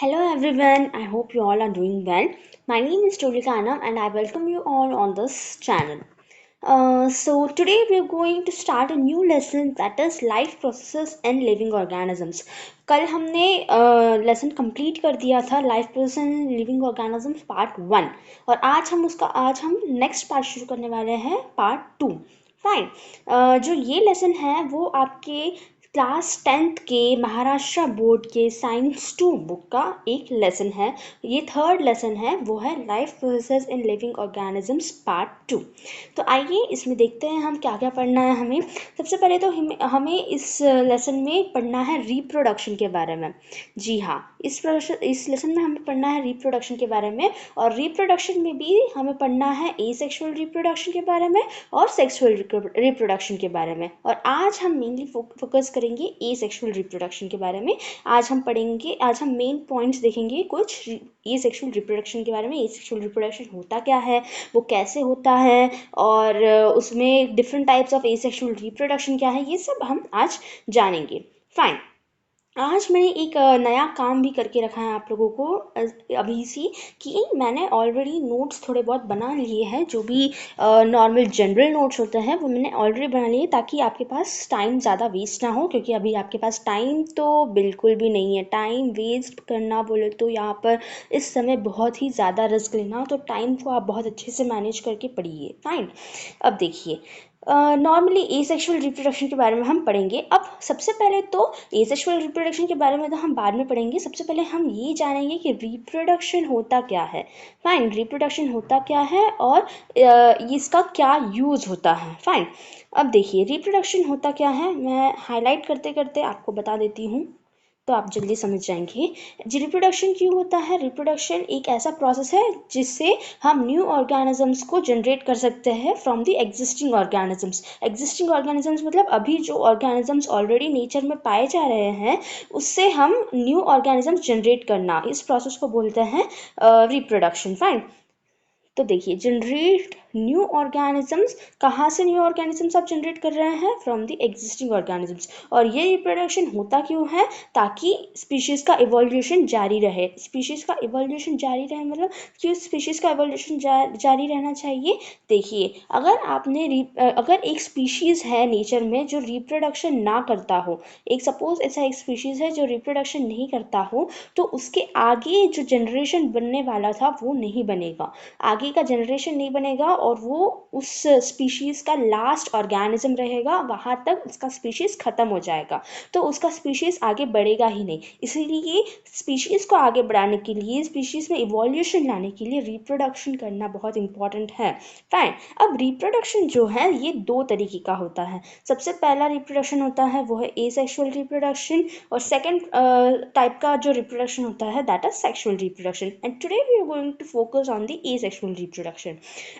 Hello everyone, I hope you all are doing well. My name is Tulika Anam and I welcome you all on this channel. So today we are going to start a new lesson, that is life processes and living organisms. कल हमने lesson complete कर दिया था life process and living organisms part 1 और आज हम next part शुरू करने वाले हैं पार्ट 2। फाइन। जो ये लेसन है वो आपके क्लास 10th के महाराष्ट्र बोर्ड के साइंस 2 बुक का एक लेसन है। ये थर्ड लेसन है, वो है life processes in living organisms part 2। तो आइए इसमें देखते हैं हम क्या क्या पढ़ना है हमें। सबसे पहले तो हमें इस लेसन में पढ़ना है रिप्रोडक्शन के बारे में। जी हाँ, इस लेसन में हमें पढ़ना है रिप्रोडक्शन के बारे में, और रिप्रोडक्शन में भी हमें पढ़ना है एसेक्सुअल रिप्रोडक्शन के बारे में और सेक्सुअल रिप्रोडक्शन के बारे में। और आज हम मेनली फोकस करेंगे एसेक्सुअल रिप्रोडक्शन के बारे में। आज हम मेन पॉइंट्स देखेंगे कुछ एसेक्सुअल रिप्रोडक्शन के बारे में। एसेक्सुअल रिप्रोडक्शन होता क्या है, वो कैसे होता है, और उसमें different types of asexual reproduction क्या है, ये सब हम आज जानेंगे। फाइन। आज मैंने एक नया काम भी करके रखा है आप लोगों को अभी से, कि मैंने ऑलरेडी नोट्स थोड़े बहुत बना लिए हैं। जो भी नॉर्मल जनरल नोट्स होते हैं वो मैंने ऑलरेडी बना लिए, ताकि आपके पास टाइम ज़्यादा वेस्ट ना हो, क्योंकि अभी आपके पास टाइम तो बिल्कुल भी नहीं है। टाइम वेस्ट करना बोले तो यहाँ पर इस समय बहुत ही ज़्यादा रिस्क लेना, तो टाइम को आप बहुत अच्छे से मैनेज करके पढ़िए। फाइन। अब देखिए, नॉर्मली एसेक्सुअल रिप्रोडक्शन के बारे में हम पढ़ेंगे। अब सबसे पहले तो एसेक्सुअल रिप्रोडक्शन के बारे में तो हम बाद में पढ़ेंगे। सबसे पहले हम ये जानेंगे कि रिप्रोडक्शन होता क्या है। फाइन। रिप्रोडक्शन होता क्या है और इसका क्या यूज़ होता है। फाइन। अब देखिए, रिप्रोडक्शन होता क्या है, मैं हाईलाइट करते करते आपको बता देती हूँ तो आप जल्दी समझ जाएंगे। जी, रिप्रोडक्शन क्यों होता है। रिप्रोडक्शन एक ऐसा प्रोसेस है जिससे हम न्यू ऑर्गेनिजम्स को जनरेट कर सकते हैं from the existing organisms. Existing organisms मतलब अभी जो ऑर्गेनिजम्स ऑलरेडी नेचर में पाए जा रहे हैं, उससे हम न्यू ऑर्गेनिजम्स जनरेट करना, इस प्रोसेस को बोलते हैं रिप्रोडक्शन। फाइन। तो देखिए, जनरेट न्यू ऑर्गेनिजम्स, कहाँ से न्यू ऑर्गेनिजम्स आप जनरेट कर रहे हैं, फ्रॉम द एग्जिस्टिंग ऑर्गेनिजम्स। और ये रिप्रोडक्शन होता क्यों है, ताकि स्पीशीज़ का इवोल्यूशन जारी रहे। स्पीशीज़ का इवोल्यूशन जारी रहे मतलब क्यों स्पीशीज़ का इवोल्यूशन जारी रहना चाहिए। देखिए, अगर एक स्पीशीज़ है नेचर में जो रिप्रोडक्शन ना करता हो, एक सपोज ऐसा एक स्पीशीज़ है जो रिप्रोडक्शन नहीं करता हो, तो उसके आगे जो जनरेशन बनने वाला था वो नहीं बनेगा। आगे का जनरेशन नहीं बनेगा और वो उस स्पीशीज़ का लास्ट ऑर्गेनिज्म रहेगा, वहाँ तक उसका स्पीशीज़ ख़त्म हो जाएगा, तो उसका स्पीशीज़ आगे बढ़ेगा ही नहीं। इसीलिए स्पीशीज़ को आगे बढ़ाने के लिए, स्पीशीज़ में इवोल्यूशन लाने के लिए रिप्रोडक्शन करना बहुत इंपॉर्टेंट है। फाइन। अब रिप्रोडक्शन जो है ये दो तरीके का होता है। सबसे पहला रिप्रोडक्शन होता है वो है एसेक्सुअल रिप्रोडक्शन, और सेकेंड टाइप का जो रिप्रोडक्शन होता है that is sexual reproduction. And today we are going to focus on the asexual reproduction.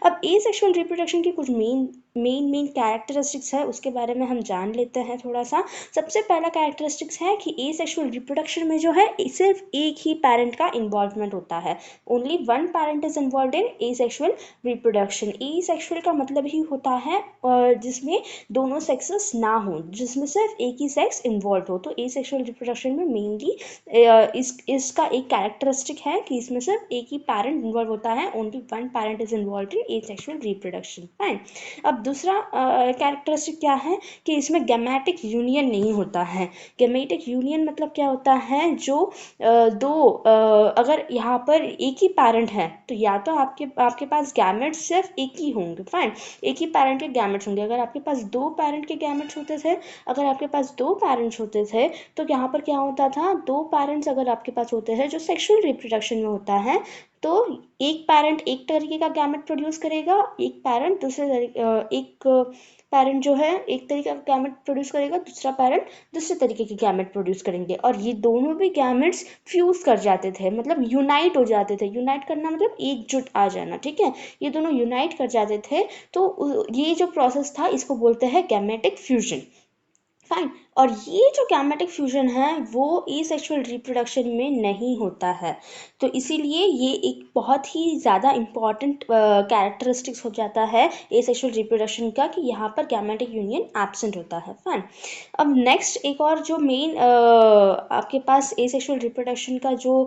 अब एसेक्सुअल रिप्रोडक्शन की कुछ मेन कैरेक्टरिस्टिक्स है, उसके बारे में हम जान लेते हैं थोड़ा सा। सबसे पहला कैरेक्टरिस्टिक्स है कि एसेक्सुअल रिप्रोडक्शन में जो है सिर्फ एक ही पेरेंट का इन्वॉल्वमेंट होता है। Only one parent is involve in asexual reproduction. Asexual का मतलब ही होता है जिसमें दोनों सेक्सेस ना हो, जिसमें सिर्फ एक ही सेक्स इन्वॉल्व हो। तो एसेक्सुअल रिप्रोडक्शन में मेनली इसका एक कैरेक्टरिस्टिक है कि इसमें सिर्फ एक ही पेरेंट इन्वॉल्व होता है। Only one parent is involve in asexual reproduction. Fine. अब दूसरा कैरेक्टरिस्टिक क्या है कि इसमें गैमेटिक यूनियन नहीं होता है। गैमेटिक यूनियन मतलब क्या होता है, जो अगर यहाँ पर एक ही पेरेंट है तो या तो आपके पास गैमेट्स सिर्फ एक ही होंगे। फाइन। एक ही पेरेंट के गैमेट्स होंगे। अगर आपके पास दो पेरेंट के गैमेट्स होते थे, अगर आपके पास दो पेरेंट्स होते थे, तो यहाँ पर क्या होता था, दो पेरेंट्स अगर आपके पास होते हैं जो सेक्सुअल रिप्रोडक्शन में होता है, तो एक पेरेंट एक तरीके का गैमेट प्रोड्यूस करेगा, एक पेरेंट जो है एक तरीके का गैमेट प्रोड्यूस करेगा, दूसरा पेरेंट दूसरे तरीके के गैमेट प्रोड्यूस करेंगे। और ये दोनों भी गैमेट्स फ्यूज कर जाते थे, मतलब यूनाइट हो जाते थे। यूनाइट करना मतलब एकजुट आ जाना, ठीक है। ये दोनों यूनाइट कर जाते थे, तो ये जो प्रोसेस था इसको बोलते हैं गैमेटिक फ्यूजन। फाइन। और ये जो गैमेटिक फ्यूजन है वो एसेक्सुअल रिप्रोडक्शन में नहीं होता है। तो इसीलिए ये एक बहुत ही ज़्यादा इम्पॉर्टेंट कैरेक्टरिस्टिक्स हो जाता है एसेक्सुअल रिप्रोडक्शन का कि यहाँ पर गैमेटिक यूनियन एब्सेंट होता है। फाइन। अब नेक्स्ट एक और जो मेन आपके पास एसेक्सुअल रिप्रोडक्शन का जो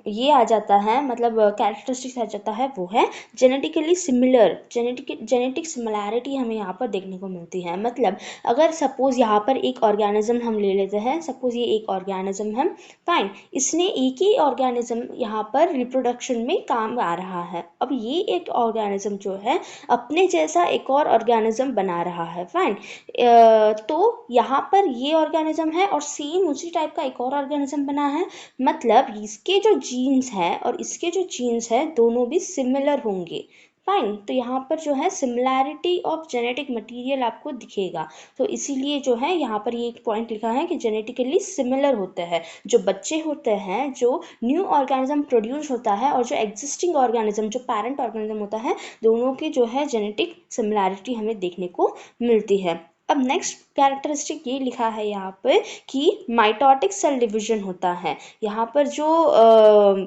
ये आ जाता है, मतलब कैरेक्टरिस्टिक्स आ जाता है, वो है जेनेटिकली सिमिलर। जेनेटिक सिमिलैरिटी हमें यहाँ पर देखने को मिलती है। मतलब अगर सपोज यहाँ पर एक ऑर्गेनिज्म हम ले लेते हैं, सपोज ये एक ऑर्गेनिज्म है, फाइन, इसने एक ही ऑर्गेनिज्म यहाँ पर रिप्रोडक्शन में काम आ रहा है। अब ये एक ऑर्गेनिज्म जो है अपने जैसा एक और ऑर्गेनिज्म बना रहा है। फाइन। तो यहाँ पर ये ऑर्गेनिज्म है और सेम उसी टाइप का एक और ऑर्गेनिज्म बना है। मतलब इसके जो जीन्स है और इसके जो जीन्स है दोनों भी सिमिलर होंगे। फाइन। तो यहाँ पर जो है सिमिलैरिटी ऑफ जेनेटिक मटेरियल आपको दिखेगा। तो इसीलिए जो है यहाँ पर ये एक पॉइंट लिखा है कि जेनेटिकली सिमिलर होते हैं जो बच्चे होते हैं, जो न्यू ऑर्गेनिज्म प्रोड्यूस होता है और जो एग्जिस्टिंग ऑर्गेनिज्म जो पेरेंट ऑर्गेनिज्म होता है, दोनों की जो है जेनेटिक सिमिलैरिटी हमें देखने को मिलती है। अब नेक्स्ट कैरेक्टरिस्टिक ये लिखा है यहाँ पर कि माइटोटिक सेल डिवीजन होता है। यहाँ पर जो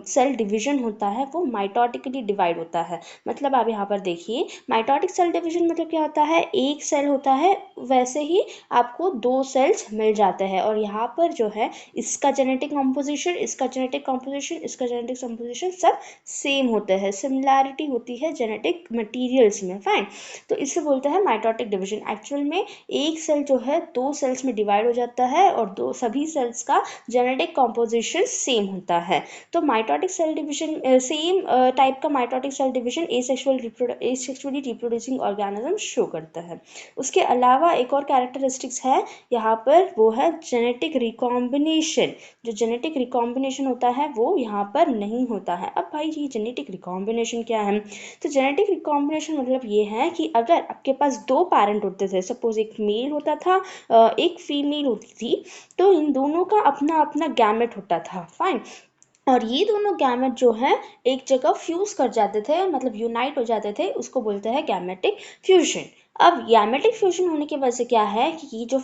सेल डिवीजन होता है वो माइटोटिकली डिवाइड होता है। मतलब आप यहाँ पर देखिए, माइटोटिक सेल डिवीजन मतलब क्या होता है, एक सेल होता है वैसे ही आपको दो सेल्स मिल जाते हैं और यहाँ पर जो है इसका जेनेटिक कॉम्पोजिशन, इसका जेनेटिक कॉम्पोजिशन, इसका जेनेटिक कॉम्पोजिशन सब सेम होते हैं। सिमिलैरिटी होती है जेनेटिक मटीरियल्स में। फाइन। तो इससे बोलते हैं माइटोटिक डिवीजन। एक्चुअल में एक सेल जो है दो सेल्स में डिवाइड हो जाता है और दो सभी सेल्स का जेनेटिक कॉम्पोजिशन सेम होता है। तो mitotic cell division same type का mitotic cell division asexually reproducing organism show करता है। उसके अलावा एक और कैरेक्टरिस्टिक्स है यहाँ पर, वो है जेनेटिक रिकॉम्बिनेशन। जो जेनेटिक रिकॉम्बिनेशन होता है वो यहाँ पर नहीं होता है। अब भाई ये जेनेटिक रिकॉम्बिनेशन क्या है? तो जेनेटिक रिकॉम्बिनेशन मतलब ये है कि अगर आपके पास दो पेरेंट होते थे, सपोज एक मेल होता था, एक फीमेल होती थी, तो इन दोनों का अपना अपना गैमेट होता था। फाइन। और ये दोनों गैमेट जो है एक जगह फ्यूज कर जाते थे, मतलब यूनाइट हो जाते थे, उसको बोलते हैं गैमेटिक फ्यूजन। अब गैमेटिक फ्यूजन होने की वजह से क्या है कि ये जो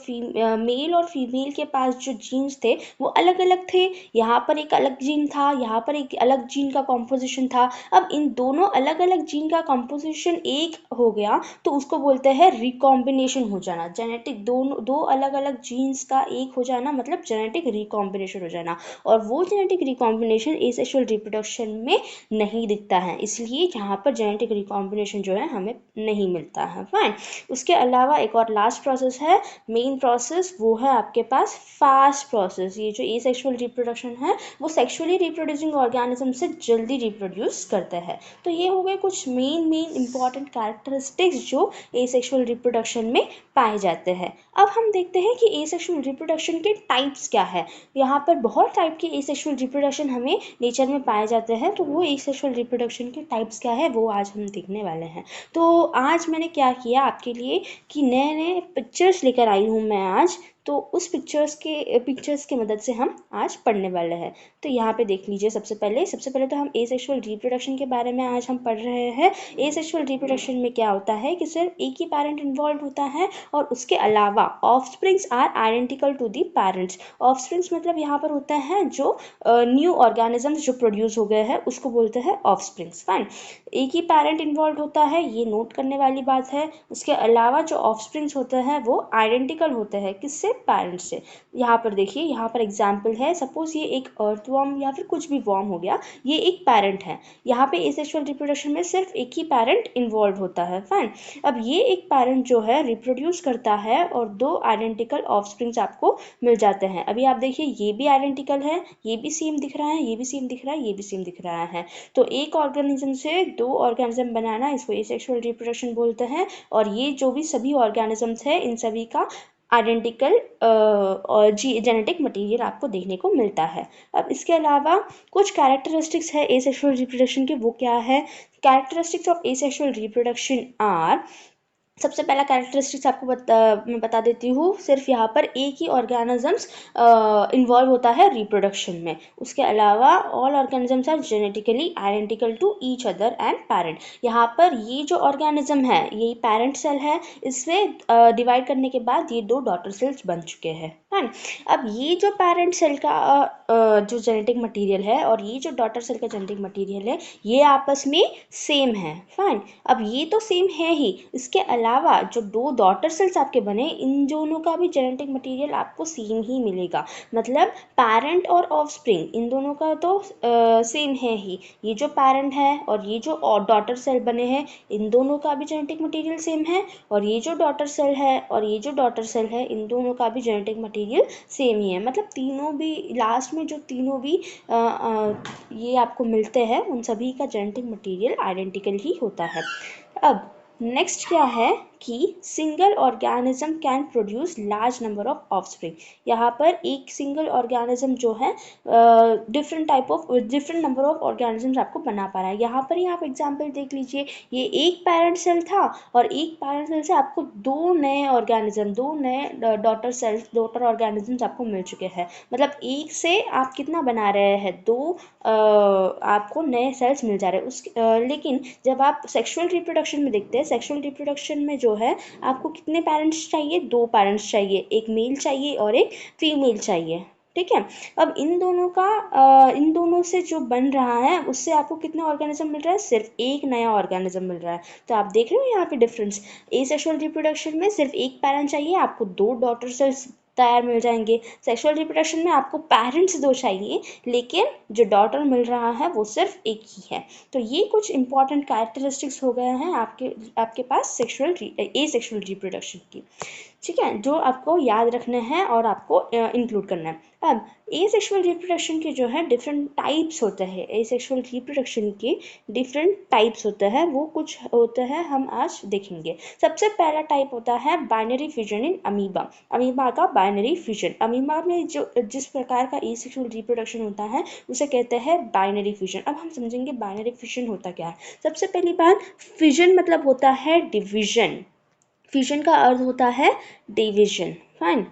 मेल और फीमेल के पास जो जीन्स थे वो अलग अलग थे। यहाँ पर एक अलग जीन था, यहाँ पर एक अलग जीन का कॉम्पोजिशन था। अब इन दोनों अलग अलग जीन का कॉम्पोजिशन एक हो गया तो उसको बोलते हैं रिकॉम्बिनेशन हो जाना। जेनेटिक दोनों दो अलग अलग जीन्स का एक हो जाना मतलब जेनेटिक रिकॉम्बिनेशन हो जाना। और वो जेनेटिक रिकॉम्बिनेशन एसेक्सुअल रिप्रोडक्शन में नहीं दिखता है, इसलिए यहाँ पर जेनेटिक रिकॉम्बिनेशन जो है हमें नहीं मिलता है। फाइन। उसके अलावा एक और लास्ट प्रोसेस है, मेन प्रोसेस, वो है आपके पास फास्ट प्रोसेस। ये जो एसेक्सुअल रिप्रोडक्शन है वो सेक्सुअली रिप्रोड्यूसिंग ऑर्गेनिज्म से जल्दी रिप्रोड्यूस करते हैं। तो ये हो गए कुछ मेन इंपॉर्टेंट कैरेक्टरिस्टिक्स जो एसेक्सुअल रिप्रोडक्शन में पाए जाते हैं। अब हम देखते हैं कि एसेक्सुअल रिप्रोडक्शन के टाइप्स क्या है। यहाँ पर बहुत टाइप के एसेक्सुअल रिप्रोडक्शन हमें नेचर में पाए जाते हैं, तो वो एसेक्सुअल रिप्रोडक्शन के टाइप्स क्या है वो आज हम देखने वाले हैं। तो आज मैंने क्या किया आपके लिए कि नए नए पिक्चर्स लेकर आई हूँ मैं आज। तो उस पिक्चर्स की मदद से हम आज पढ़ने वाले हैं। तो यहाँ पे देख लीजिए, सबसे पहले तो हम एसेक्सुअल रिप्रोडक्शन के बारे में आज हम पढ़ रहे हैं। एसेक्सुअल रिप्रोडक्शन में क्या होता है कि सिर्फ एक ही पैरेंट इन्वॉल्व होता है और उसके अलावा offsprings are identical to the parents. Offsprings मतलब यहाँ पर होता है जो न्यू ऑर्गेनिजम्स जो प्रोड्यूस हो गए हैं उसको बोलते हैं ऑफस्प्रिंग्स। फाइन। एक ही पेरेंट इन्वॉल्व होता है, ये नोट करने वाली बात है। उसके अलावा जो ऑफस्प्रिंग्स होते हैं वो आइडेंटिकल होते हैं किससे? पेरेंट्स से। यहाँ पर देखिए, यहाँ पर एग्जाम्पल है, सपोज ये एक अर्थवर्म या फिर कुछ भी वर्म हो गया, ये एक पेरेंट है। यहाँ पे एसेक्सुअल रिप्रोडक्शन में सिर्फ एक ही पेरेंट इन्वॉल्व होता है। फाइन। अब ये एक पेरेंट जो है रिप्रोड्यूस करता है और दो आइडेंटिकल ऑफस्प्रिंग्स आपको मिल जाते हैं। अभी आप देखिए, ये भी आइडेंटिकल है, ये भी सेम दिख रहा है, ये भी सेम दिख रहा है, ये भी सेम दिख रहा है। तो एक ऑर्गेनिज्म से दो ऑर्गेनिज्म बनाना, इसको एसेक्सुअल रिप्रोडक्शन बोलते हैं। और ये जो भी सभी ऑर्गेनिजम्स है इन सभी का आइडेंटिकल जेनेटिक मटेरियल आपको देखने को मिलता है। अब इसके अलावा कुछ कैरेक्टरिस्टिक्स है एसेक्सुअल रिप्रोडक्शन के, वो क्या है? Characteristics of asexual reproduction are सबसे पहला कैरेक्टरिस्टिक्स आपको मैं बता देती हूँ। सिर्फ यहाँ पर एक ही ऑर्गेनिजम्स इन्वॉल्व होता है रिप्रोडक्शन में, उसके अलावा all organisms are genetically identical to each other and parent. यहाँ पर ये जो ऑर्गेनिज्म है यही पेरेंट सेल है, इसमें डिवाइड करने के बाद ये दो डॉटर सेल्स बन चुके हैं। फाइन। अब ये जो पेरेंट सेल का जो जेनेटिक मटेरियल है और ये जो डॉटर सेल का जेनेटिक मटेरियल है ये आपस में सेम है। फाइन। अब ये तो सेम है ही, इसके अलावा जो दो डॉटर सेल्स आपके बने इन दोनों का भी जेनेटिक मटेरियल आपको सेम ही मिलेगा। मतलब पेरेंट और ऑफस्प्रिंग इन दोनों का तो सेम है ही। ये जो पेरेंट है और ये जो डॉटर सेल बने हैं इन दोनों का भी जेनेटिक मटेरियल सेम है, और ये जो डॉटर सेल है और ये जो डॉटर सेल है इन दोनों का भी जेनेटिक मटेरियल सेम ही है। मतलब तीनों भी लास्ट में जो तीनों भी ये आपको मिलते हैं उन सभी का जेनेटिक मटेरियल आइडेंटिकल ही होता है। अब नेक्स्ट क्या है कि single organism can produce large number of offspring. यहाँ पर एक सिंगल ऑर्गेनिज्म जो है डिफरेंट नंबर ऑफ ऑर्गेनिजम्स आपको बना पा रहा है। यहाँ पर ही आप एग्जांपल देख लीजिए, ये एक पेरेंट सेल था और एक पेरेंट सेल से आपको दो नए डॉटर ऑर्गेनिजम्स आपको मिल चुके हैं। मतलब एक से आप कितना बना रहे हैं, दो आपको नए सेल्स मिल जा रहे हैं। लेकिन जब आप सेक्सुअल रिप्रोडक्शन में देखते हैं, सेक्सुअल रिप्रोडक्शन में जो है आपको कितने पेरेंट्स चाहिए, दो पेरेंट्स चाहिए, एक मेल चाहिए और एक फीमेल चाहिए। ठीक है। अब इन दोनों से जो बन रहा है उससे आपको कितना ऑर्गेनिज्म मिल रहा है, सिर्फ एक नया ऑर्गेनिज्म मिल रहा है। तो आप देख रहे हो यहाँ पे डिफरेंस, एसेक्सुअल रिप्रोडक्शन में सिर्फ एक पेरेंट चाहिए, आपको दो डॉटर सेल्स तैयार मिल जाएंगे। सेक्सुअल रिप्रोडक्शन में आपको पेरेंट्स दो चाहिए लेकिन जो डॉटर मिल रहा है वो सिर्फ एक ही है। तो ये कुछ इंपॉर्टेंट कैरेक्टरिस्टिक्स हो गए हैं आपके पास एसेक्सुअल रिप्रोडक्शन की। ठीक है, जो आपको याद रखना है और आपको इंक्लूड करना है। अब एसेक्सुअल रिप्रोडक्शन के जो है डिफरेंट टाइप्स होते हैं, एसेक्सुअल रिप्रोडक्शन के डिफरेंट टाइप्स होते हैं, वो कुछ होते हैं हम आज देखेंगे। सबसे पहला टाइप होता है binary fusion in amoeba. Amoeba का बाइनरी फ्यूजन, अमीबा में जो जिस प्रकार का एसेक्सुअल रिप्रोडक्शन होता है उसे कहते हैं बाइनरी फ्यूजन। अब हम समझेंगे बाइनरी फ्यूजन होता क्या है। सबसे पहली बात, फ्यूजन मतलब होता है डिवीजन, फ्यूजन का अर्थ होता है डिवीजन। फाइन।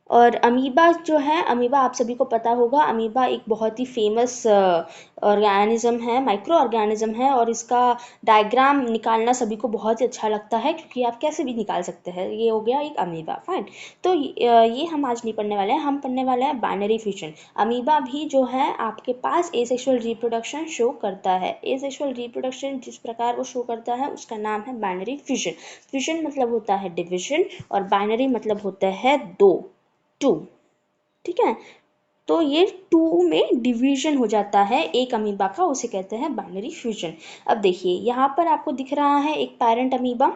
और अमीबा जो है, अमीबा आप सभी को पता होगा, अमीबा एक बहुत ही फेमस ऑर्गेनिज्म है, माइक्रो ऑर्गेनिज्म है, और इसका डायग्राम निकालना सभी को बहुत ही अच्छा लगता है क्योंकि आप कैसे भी निकाल सकते हैं। ये हो गया एक अमीबा। फाइन। तो ये हम आज नहीं पढ़ने वाले हैं, हम पढ़ने वाले हैं बाइनरी फ्यूजन। अमीबा भी जो है आपके पास एसेक्सुअल रिप्रोडक्शन शो करता है। एसेक्सुअल रिप्रोडक्शन जिस प्रकार वो शो करता है उसका नाम है बाइनरी फ्यूजन। फ्यूजन मतलब होता है डिविजन और बाइनरी मतलब होता है दो, टू। ठीक है। तो ये टू में डिवीजन हो जाता है एक अमीबा का, उसे कहते हैं बाइनरी फ्यूजन। अब देखिए यहाँ पर आपको दिख रहा है एक पैरेंट अमीबा।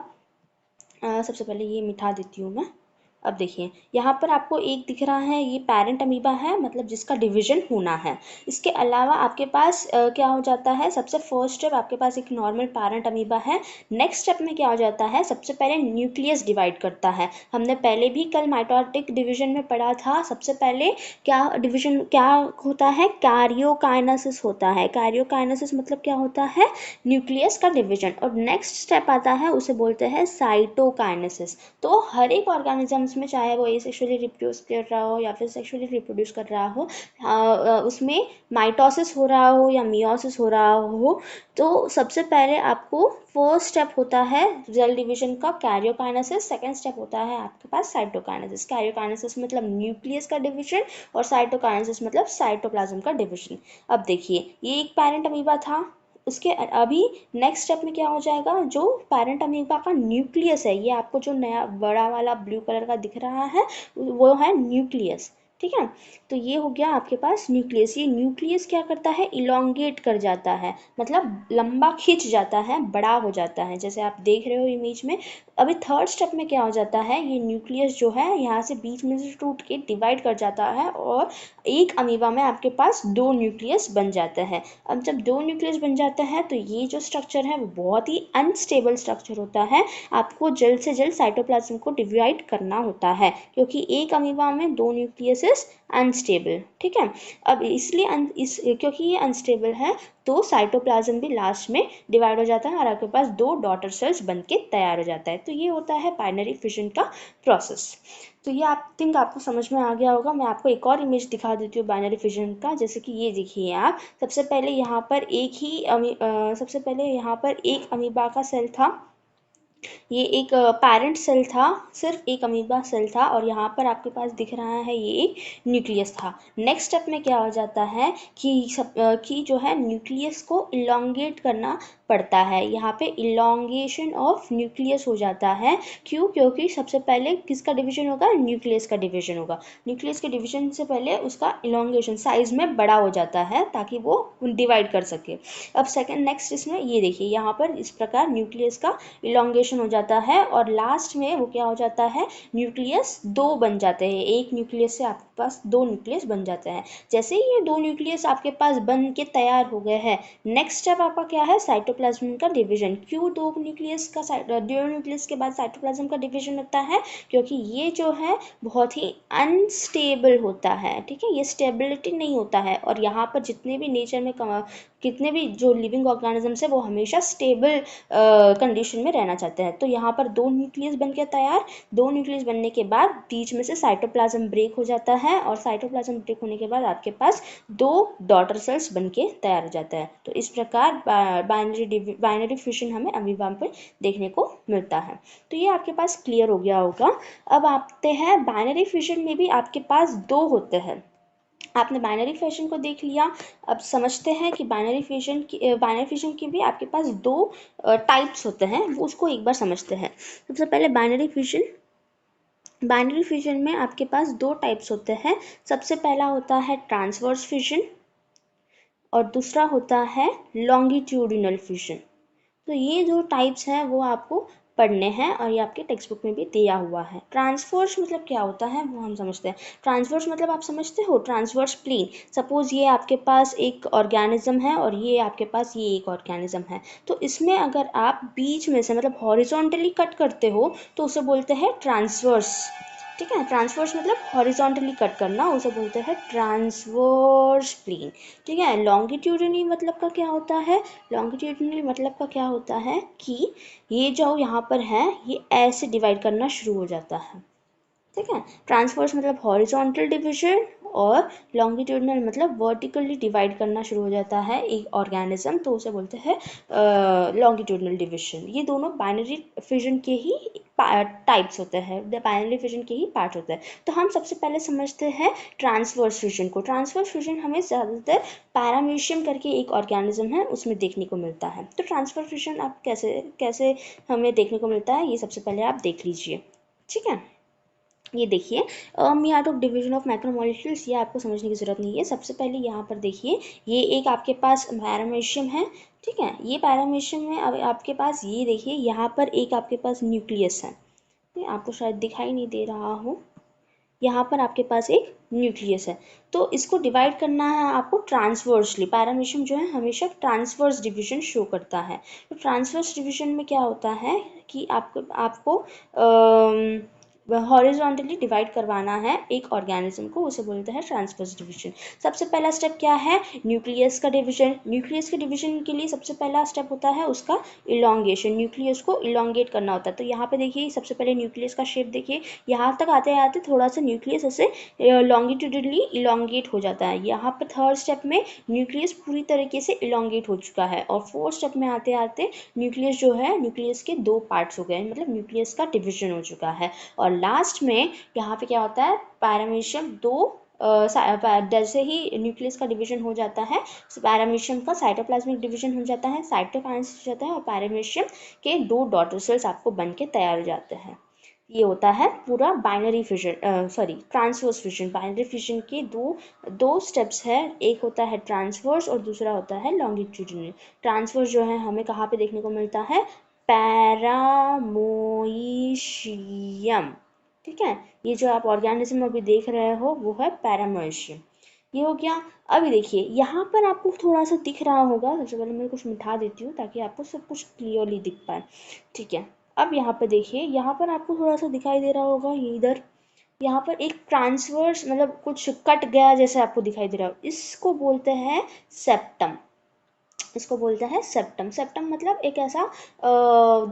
सबसे पहले ये मिटा देती हूँ मैं। अब देखिए यहाँ पर आपको एक दिख रहा है, ये पेरेंट अमीबा है, मतलब जिसका डिवीजन होना है। इसके अलावा आपके पास क्या हो जाता है, सबसे फर्स्ट स्टेप आपके पास एक नॉर्मल पेरेंट अमीबा है। नेक्स्ट स्टेप में क्या हो जाता है, सबसे पहले न्यूक्लियस डिवाइड करता है। हमने पहले भी कल माइटोटिक डिवीजन में पढ़ा था। सबसे पहले क्या होता है, कैरियोकाइनेसिस होता है। कैरियोकाइनेसिस मतलब क्या होता है, न्यूक्लियस का डिवीजन। और नेक्स्ट स्टेप आता है उसे बोलते हैं साइटोकाइनेसिस। तो हर एक ऑर्गेनिजम्स में, चाहे वो एसेक्सुअली रिप्रोड्यूस कर रहा हो या फिर सेक्सुअली रिप्रोड्यूस कर रहा हो, उसमें माइटोसिस हो रहा हो या मियोसिस हो रहा हो, तो सबसे पहले आपको फर्स्ट स्टेप होता है सेल डिवीजन का कैरियोकाइनेसिस, सेकंड स्टेप होता है आपके पास साइटोकाइनेसिस। कैरियोकाइनेसिस मतलब न्यूक्लियस का डिवीजन और साइटोकाइनेसिस मतलब साइटोप्लाज्म का डिवीजन। अब देखिए ये एक पेरेंट अमीबा था, उसके अभी नेक्स्ट स्टेप में क्या हो जाएगा, जो पेरेंट अमीबा का न्यूक्लियस है, ये आपको जो नया बड़ा वाला ब्लू कलर का दिख रहा है वो है न्यूक्लियस। ठीक है। तो ये हो गया आपके पास न्यूक्लियस। ये न्यूक्लियस क्या करता है, इलोंगेट कर जाता है, मतलब लंबा खिंच जाता है, बड़ा हो जाता है, जैसे आप देख रहे हो इमेज में। अभी थर्ड स्टेप में क्या हो जाता है, ये न्यूक्लियस जो है यहाँ से बीच में से टूट के डिवाइड कर जाता है और एक अमीबा में आपके पास दो न्यूक्लियस बन जाते हैं। अब जब दो न्यूक्लियस बन जाते हैं तो ये जो स्ट्रक्चर है वो बहुत ही अनस्टेबल स्ट्रक्चर होता है। आपको जल्द से जल्द साइटोप्लाज्म को डिवाइड करना होता है क्योंकि एक अमीबा में दो न्यूक्लियस इज अनस्टेबल। ठीक है, अब इसलिए क्योंकि ये अनस्टेबल है तो साइटोप्लाज्म भी लास्ट में डिवाइड हो जाता है और आपके पास 2 डॉटर सेल्स बन के तैयार हो जाता है। तो ये होता है बाइनरी फिशन का प्रोसेस। तो ये आप थिंक आपको समझ में आ गया होगा। मैं आपको एक और इमेज दिखा देती हूँ बाइनरी फिशन का, जैसे कि ये देखिए आप, सबसे पहले यहाँ पर एक अमीबा का सेल था, ये एक पैरेंट सेल था, सिर्फ एक अमीबा सेल था, और यहाँ पर आपके पास दिख रहा है ये एक न्यूक्लियस था। नेक्स्ट स्टेप में क्या हो जाता है कि जो है न्यूक्लियस को इलोंगेट करना पड़ता है। यहाँ पे इलोंगेशन ऑफ न्यूक्लियस हो जाता है। क्यों? क्योंकि सबसे पहले किसका डिवीजन होगा? न्यूक्लियस का डिवीजन होगा। न्यूक्लियस के डिवीजन से पहले उसका इलोंगेशन साइज में बड़ा हो जाता है ताकि वो डिवाइड कर सके। अब सेकंड नेक्स्ट इसमें ये देखिए, यहाँ पर इस प्रकार न्यूक्लियस का इलोंगेशन हो जाता है और लास्ट में वो क्या हो जाता है, न्यूक्लियस 2 बन जाते हैं। एक न्यूक्लियस से आपके पास 2 न्यूक्लियस बन जाते हैं। जैसे ही ये 2 न्यूक्लियस आपके पास बन के तैयार हो गए हैं, नेक्स्ट स्टेप आपका क्या है? साइटोप्लाज्म का डिवीजन। क्यों 2 न्यूक्लियस के बाद साइटोप्लाज्म का डिवीजन होता है? क्योंकि ये जो है बहुत ही अनस्टेबल होता है। ठीक है, ये स्टेबिलिटी नहीं होता है, और यहाँ पर जितने भी नेचर में कितने भी जो लिविंग ऑर्गेनिजम्स है वो हमेशा स्टेबल कंडीशन में रहना चाहते हैं। तो यहाँ पर 2 न्यूक्लियस बन के तैयार, 2 न्यूक्लियस बनने के बाद बीच में से साइटोप्लाज्म ब्रेक हो जाता है, और साइटोप्लाज्म ब्रेक होने के बाद आपके पास 2 डॉटर सेल्स बन के तैयार हो जाता है। तो इस प्रकार बाइनरी फिशन हमें अमीबा पर देखने को मिलता है। तो ये आपके पास क्लियर हो गया होगा। अब आते हैं बाइनरी फिशन में भी आपके पास 2 होते हैं। आपने बाइनरी फिशन को देख लिया, अब समझते हैं कि बाइनरी फिशन की भी आपके पास 2 टाइप्स होते हैं, वो उसको एक बार समझते हैं। सबसे पहले बाइनरी फिशन में आपके पास 2 टाइप्स होते हैं। सबसे पहला होता है ट्रांसवर्स फिशन और दूसरा होता है लॉन्गिट्यूडिनल फिशन। तो ये जो टाइप्स हैं वो आपको पढ़ने हैं और ये आपके टेक्स्ट बुक में भी दिया हुआ है। ट्रांसवर्स मतलब क्या होता है वो हम समझते हैं। ट्रांसवर्स मतलब आप समझते हो, ट्रांसवर्स प्लेन। सपोज ये आपके पास एक ऑर्गेनिज्म है और ये आपके पास ये एक ऑर्गेनिज्म है, तो इसमें अगर आप बीच में से मतलब हॉरिजॉन्टली कट करते हो तो उसे बोलते हैं ट्रांसवर्स। ठीक है, ट्रांसवर्स मतलब हॉरिजॉन्टली कट करना, उसे बोलते हैं ट्रांसवर्स प्लेन। ठीक है, लॉन्गिट्यूडिनली मतलब का क्या होता है? लॉन्गिट्यूडिनली मतलब का क्या होता है कि ये जो यहाँ पर है ये ऐसे डिवाइड करना शुरू हो जाता है। ठीक है, ट्रांसवर्स मतलब हॉरिजॉन्टल डिवीजन और लॉन्गिट्यूडिनल मतलब वर्टिकली डिवाइड करना शुरू हो जाता है एक ऑर्गेनिज्म, तो उसे बोलते हैं लॉन्गिट्यूडिनल डिवीजन। ये दोनों बाइनरी फिजन के ही टाइप्स होते हैं, बाइनरी फिजन के ही पार्ट होते हैं। तो हम सबसे पहले समझते हैं ट्रांसवर्स फिजन को। ट्रांसवर्स फिजन हमें ज़्यादातर पैरामीशियम करके एक ऑर्गेनिज्म है उसमें देखने को मिलता है। तो ट्रांसफर फिजन आप कैसे कैसे हमें देखने को मिलता है, ये सबसे पहले आप देख लीजिए। ठीक है, ये देखिए मियाटोक डिवीजन ऑफ मैक्रोमोलेक्यूल्स, ये आपको समझने की ज़रूरत नहीं है। सबसे पहले यहाँ पर देखिए, ये एक आपके पास पैरामीशियम है। ठीक है, ये पैरामीशियम में अब आपके पास ये देखिए यहाँ पर एक आपके पास न्यूक्लियस है, ये आपको शायद दिखाई नहीं दे रहा हो। यहाँ पर आपके पास एक न्यूक्लियस है, तो इसको डिवाइड करना है आपको ट्रांसवर्सली। पैरामीशियम जो है हमेशा ट्रांसवर्स डिवीजन शो करता है। तो ट्रांसवर्स डिवीजन में क्या होता है कि आपको हॉरिजॉन्टली डिवाइड करवाना है एक ऑर्गेनिज्म को, उसे बोलते हैं ट्रांसवर्स डिवीजन। सबसे पहला स्टेप क्या है? न्यूक्लियस का डिवीजन। न्यूक्लियस के डिवीजन के लिए सबसे पहला स्टेप होता है उसका इलोंगेशन, न्यूक्लियस को इलोंगेट करना होता है। तो यहाँ पे देखिए सबसे पहले न्यूक्लियस का शेप देखिए, यहाँ तक आते आते थोड़ा सा न्यूक्लियस ऐसे लॉन्गिट्यूडली इलोंगेट हो जाता है। यहाँ पर थर्ड स्टेप में न्यूक्लियस पूरी तरीके से इलोंगेट हो चुका है, और फोर्थ स्टेप में आते आते न्यूक्लियस जो है, न्यूक्लियस के 2 पार्ट्स हो गए, मतलब न्यूक्लियस का डिवीजन हो चुका है। और लास्ट में यहाँ पे क्या होता है, पैरामीशियम 2 जैसे ही न्यूक्लियस का डिवीजन हो जाता है, पैरामीशियम का साइटोप्लाज्मिक डिवीजन हो जाता है, साइटोकाइनेसिस हो जाता है, और पैरामीशियम के 2 डॉटर सेल्स आपको बन के तैयार हो जाते हैं। ये होता है पूरा binary fission, transverse fission. Binary fission के दो स्टेप्स है, एक होता है ट्रांसवर्स और दूसरा होता है लॉन्गिट्यूडिनल। ट्रांसवर्स जो है हमें कहाँ पे देखने को मिलता है? पैरामोइशियम। ठीक है, ये जो आप ऑर्गेनिज्म अभी देख रहे हो वो है पैरामोइशियम। ये हो गया। अभी देखिए यहाँ पर आपको थोड़ा सा दिख रहा होगा, सबसे पहले मैं कुछ मिटा देती हूँ ताकि आपको सब कुछ क्लियरली दिख पाए। ठीक है, अब यहाँ पे देखिए, यहाँ पर आपको थोड़ा सा दिखाई दे रहा होगा, ये इधर यहाँ पर एक ट्रांसवर्स मतलब कुछ कट गया जैसे आपको दिखाई दे रहा हो, इसको बोलते हैं सेप्टम। इसको बोलते हैं सेप्टम। सेप्टम मतलब एक ऐसा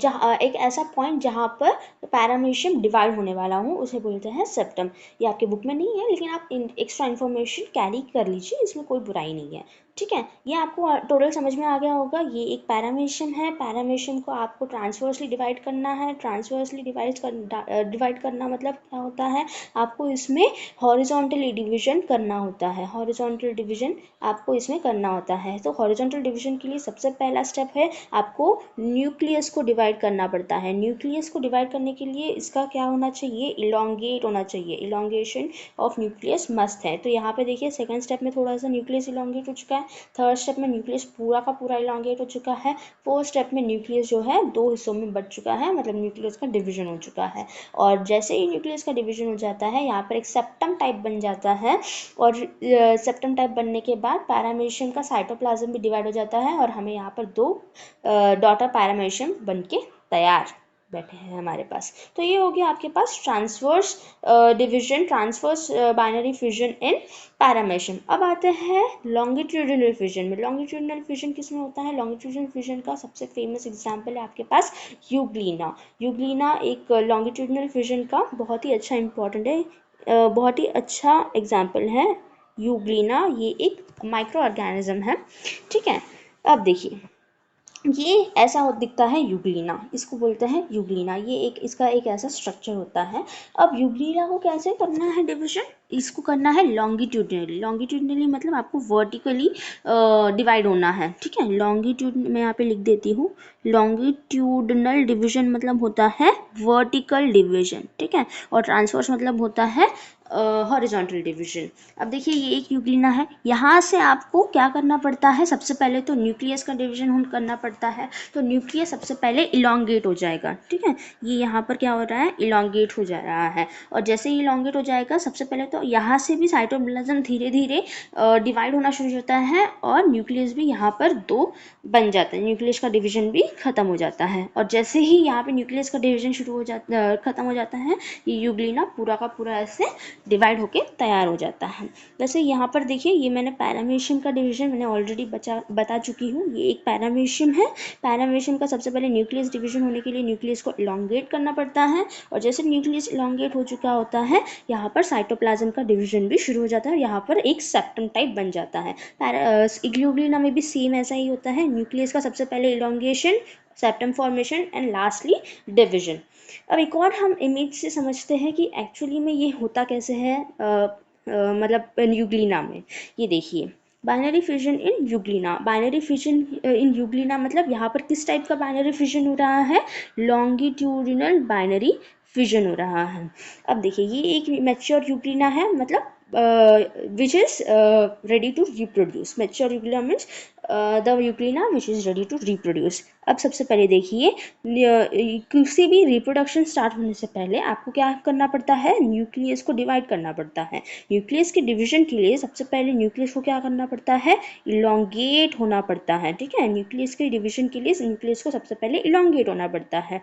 जहाँ एक ऐसा पॉइंट जहाँ पर पैरामीशियम डिवाइड होने वाला हो, उसे बोलते हैं सेप्टम। ये आपके बुक में नहीं है, लेकिन आप एक्स्ट्रा इन्फॉर्मेशन कैरी कर लीजिए, इसमें कोई बुराई नहीं है। ठीक है, ये आपको टोटल समझ में आ गया होगा। ये एक पैरामीशियम है, पैरामीशियम को आपको ट्रांसवर्सली डिवाइड करना है। ट्रांसवर्सली डिवाइड करना मतलब क्या होता है, आपको इसमें हॉरिजॉन्टली डिवीजन करना होता है। हॉरिजॉन्टल डिवीजन आपको इसमें करना होता है। तो हॉरिजॉन्टल डिवीजन के लिए सबसे पहला स्टेप है, आपको न्यूक्लियस को डिवाइड करना पड़ता है। न्यूक्लियस को डिवाइड करने के लिए इसका क्या होना चाहिए, इलोंगेट होना चाहिए। इलोंगेशन ऑफ न्यूक्लियस मस्ट है। तो यहाँ पे देखिए सेकंड स्टेप में थोड़ा सा न्यूक्लियस इलोंगेट हो चुका है, थर्ड स्टेप में न्यूक्लियस पूरा का पूरा इलोंगेट हो चुका है, फोर्थ स्टेप में न्यूक्लियस जो है दो हिस्सों में बट चुका है, मतलब न्यूक्लियस का डिवीजन हो चुका है। और जैसे ही न्यूक्लियस का डिवीजन हो जाता है, यहाँ पर एक सेप्टम टाइप बन जाता है। और सेप्टम टाइप बनने के बाद पैरामीशियम का साइटोप्लाज्म भी डिवाइड हो जाता है, और हमें यहाँ पर दो डॉटर पैरामीशियम बन के तैयार बैठे हैं हमारे पास। तो ये हो गया आपके पास transverse division, transverse binary fusion in paramecium. अब आते हैं लॉन्गिट्यूडिनल फ्यूजन में। लॉन्गिट्यूडिनल फ्यूजन किसमें होता है, लॉन्गिट्यूडिनल फ्यूजन का सबसे फेमस एग्जाम्पल है आपके पास यूग्लिना। यूग्लिना एक लॉन्गिट्यूडिनल फ्यूजन का बहुत ही अच्छा इंपॉर्टेंट है, बहुत ही अच्छा एग्जाम्पल है यूग्लिना। ये एक माइक्रो ऑर्गेनिज्म है। ठीक है, अब देखिए ये ऐसा दिखता है यूग्लिना, इसको बोलते हैं यूग्लिना। ये एक इसका एक ऐसा स्ट्रक्चर होता है। अब यूग्लिना को कैसे करना है डिवीजन, इसको करना है लॉन्गिट्यूडनली। लॉन्गिट्यूडनली मतलब आपको वर्टिकली डिवाइड होना है। ठीक है, लॉन्गिट्यूड मैं यहाँ पे लिख देती हूँ, लॉन्गिट्यूडनल डिवीजन मतलब होता है वर्टिकल डिवीजन। ठीक है, और ट्रांसवर्स मतलब होता है हॉरिजॉन्टल डिवीजन। अब देखिए ये एक यूग्लिना है, यहाँ से आपको क्या करना पड़ता है, सबसे पहले तो न्यूक्लियस का डिवीजन करना पड़ता है। तो न्यूक्लियस सबसे पहले इलोंगेट हो जाएगा। ठीक है, ये यहाँ पर क्या हो रहा है, इलोंगेट हो जा रहा है। और जैसे ही इलोंगेट हो जाएगा, सबसे पहले तो यहाँ से भी साइटोप्लाज्म धीरे धीरे डिवाइड होना शुरू होता है, और न्यूक्लियस भी यहाँ पर दो बन जाता है, न्यूक्लियस का डिवीजन भी खत्म हो जाता है। और जैसे ही यहाँ पे न्यूक्लियस का डिवीजन शुरू हो जाता खत्म हो जाता है, ये यूग्लिना पूरा का पूरा ऐसे डिवाइड होके तैयार हो जाता है। वैसे यहाँ पर देखिए, ये मैंने पैरामीशियम का डिवीजन मैंने ऑलरेडी बता चुकी हूँ। ये एक पैरामीशियम है। पैरामीशियम का सबसे पहले न्यूक्लियस डिवीजन होने के लिए न्यूक्लियस को इलोंगेट करना पड़ता है, और जैसे न्यूक्लियस इलोंगेट हो चुका होता है, यहाँ पर साइटोप्लाज्म का डिवीजन भी शुरू हो जाता है, और यहाँ पर एक सेप्टम टाइप बन जाता है। यूग्लिना में भी सेम ऐसा ही होता है, न्यूक्लियस का सबसे पहले elongation, septum formation and lastly division. अब एक और हम इमेज से समझते हैं कि एक्चुअली में ये होता कैसे है, मतलब यूग्लिना में। ये देखिए, बाइनरी फिजन इन यूग्लिना। बाइनरी फिजन इन यूग्लिना मतलब यहाँ पर किस टाइप का बाइनरी फिजन हो रहा है, लॉन्गिट्यूडिनल बाइनरी फिजन हो रहा है। अब देखिए ये एक मैच्योर यूग्लिना है, मतलब which is ready to reproduce. Mature euglena means the euglena which is ready to reproduce. अब सबसे पहले देखिए, किसी भी रिप्रोडक्शन स्टार्ट होने से पहले आपको क्या करना पड़ता है, न्यूक्लियस को डिवाइड करना पड़ता है। न्यूक्लियस के डिवीजन के लिए सबसे पहले न्यूक्लियस को क्या करना पड़ता है, इलोंगेट होना पड़ता है। ठीक है, न्यूक्लियस के डिवीजन के लिए न्यूक्लियस को सबसे पहले इलोंगेट होना पड़ता है।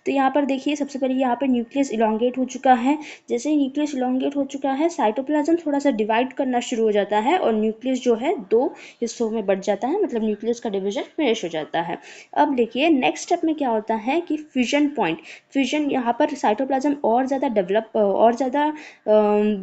तो यहाँ पर देखिए सबसे पहले यहाँ पर न्यूक्लियस इलोंगेट हो चुका है। जैसे ही न्यूक्लियस इलोंगेट हो चुका है, साइटोप्लाज्म थोड़ा सा डिवाइड करना शुरू हो जाता है, और न्यूक्लियस जो है दो हिस्सों में बढ़ जाता है, मतलब न्यूक्लियस का डिवीजन फिनिश हो जाता है। अब देखिए नेक्स्ट स्टेप में क्या होता है कि फ्यूजन पॉइंट, फ्यूजन यहाँ पर साइटोप्लाज्म और ज़्यादा डेवलप और ज़्यादा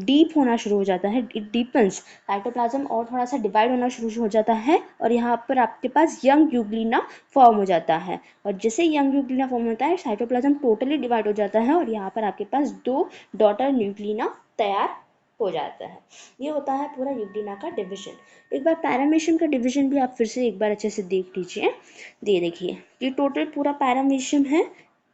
डीप होना शुरू हो जाता है, इट डीपन्स। साइटोप्लाज्म और थोड़ा सा डिवाइड होना शुरू हो जाता है, और यहाँ पर आपके पास यंग यूग्लिना फॉर्म हो जाता है। और जैसे यंग यूग्लिना फॉर्म होता है, साइटोप्लाज्म टोटली डिवाइड हो जाता है, और यहाँ पर आपके पास दो डॉटर न्यूक्लिना तैयार हो जाता है। ये होता है पूरा यूग्लिना का डिवीजन। एक बार पैरामीशियम का डिवीजन भी आप फिर से एक बार अच्छे से देख लीजिए। ये देखिए, ये टोटल पूरा पैरामीशियम है,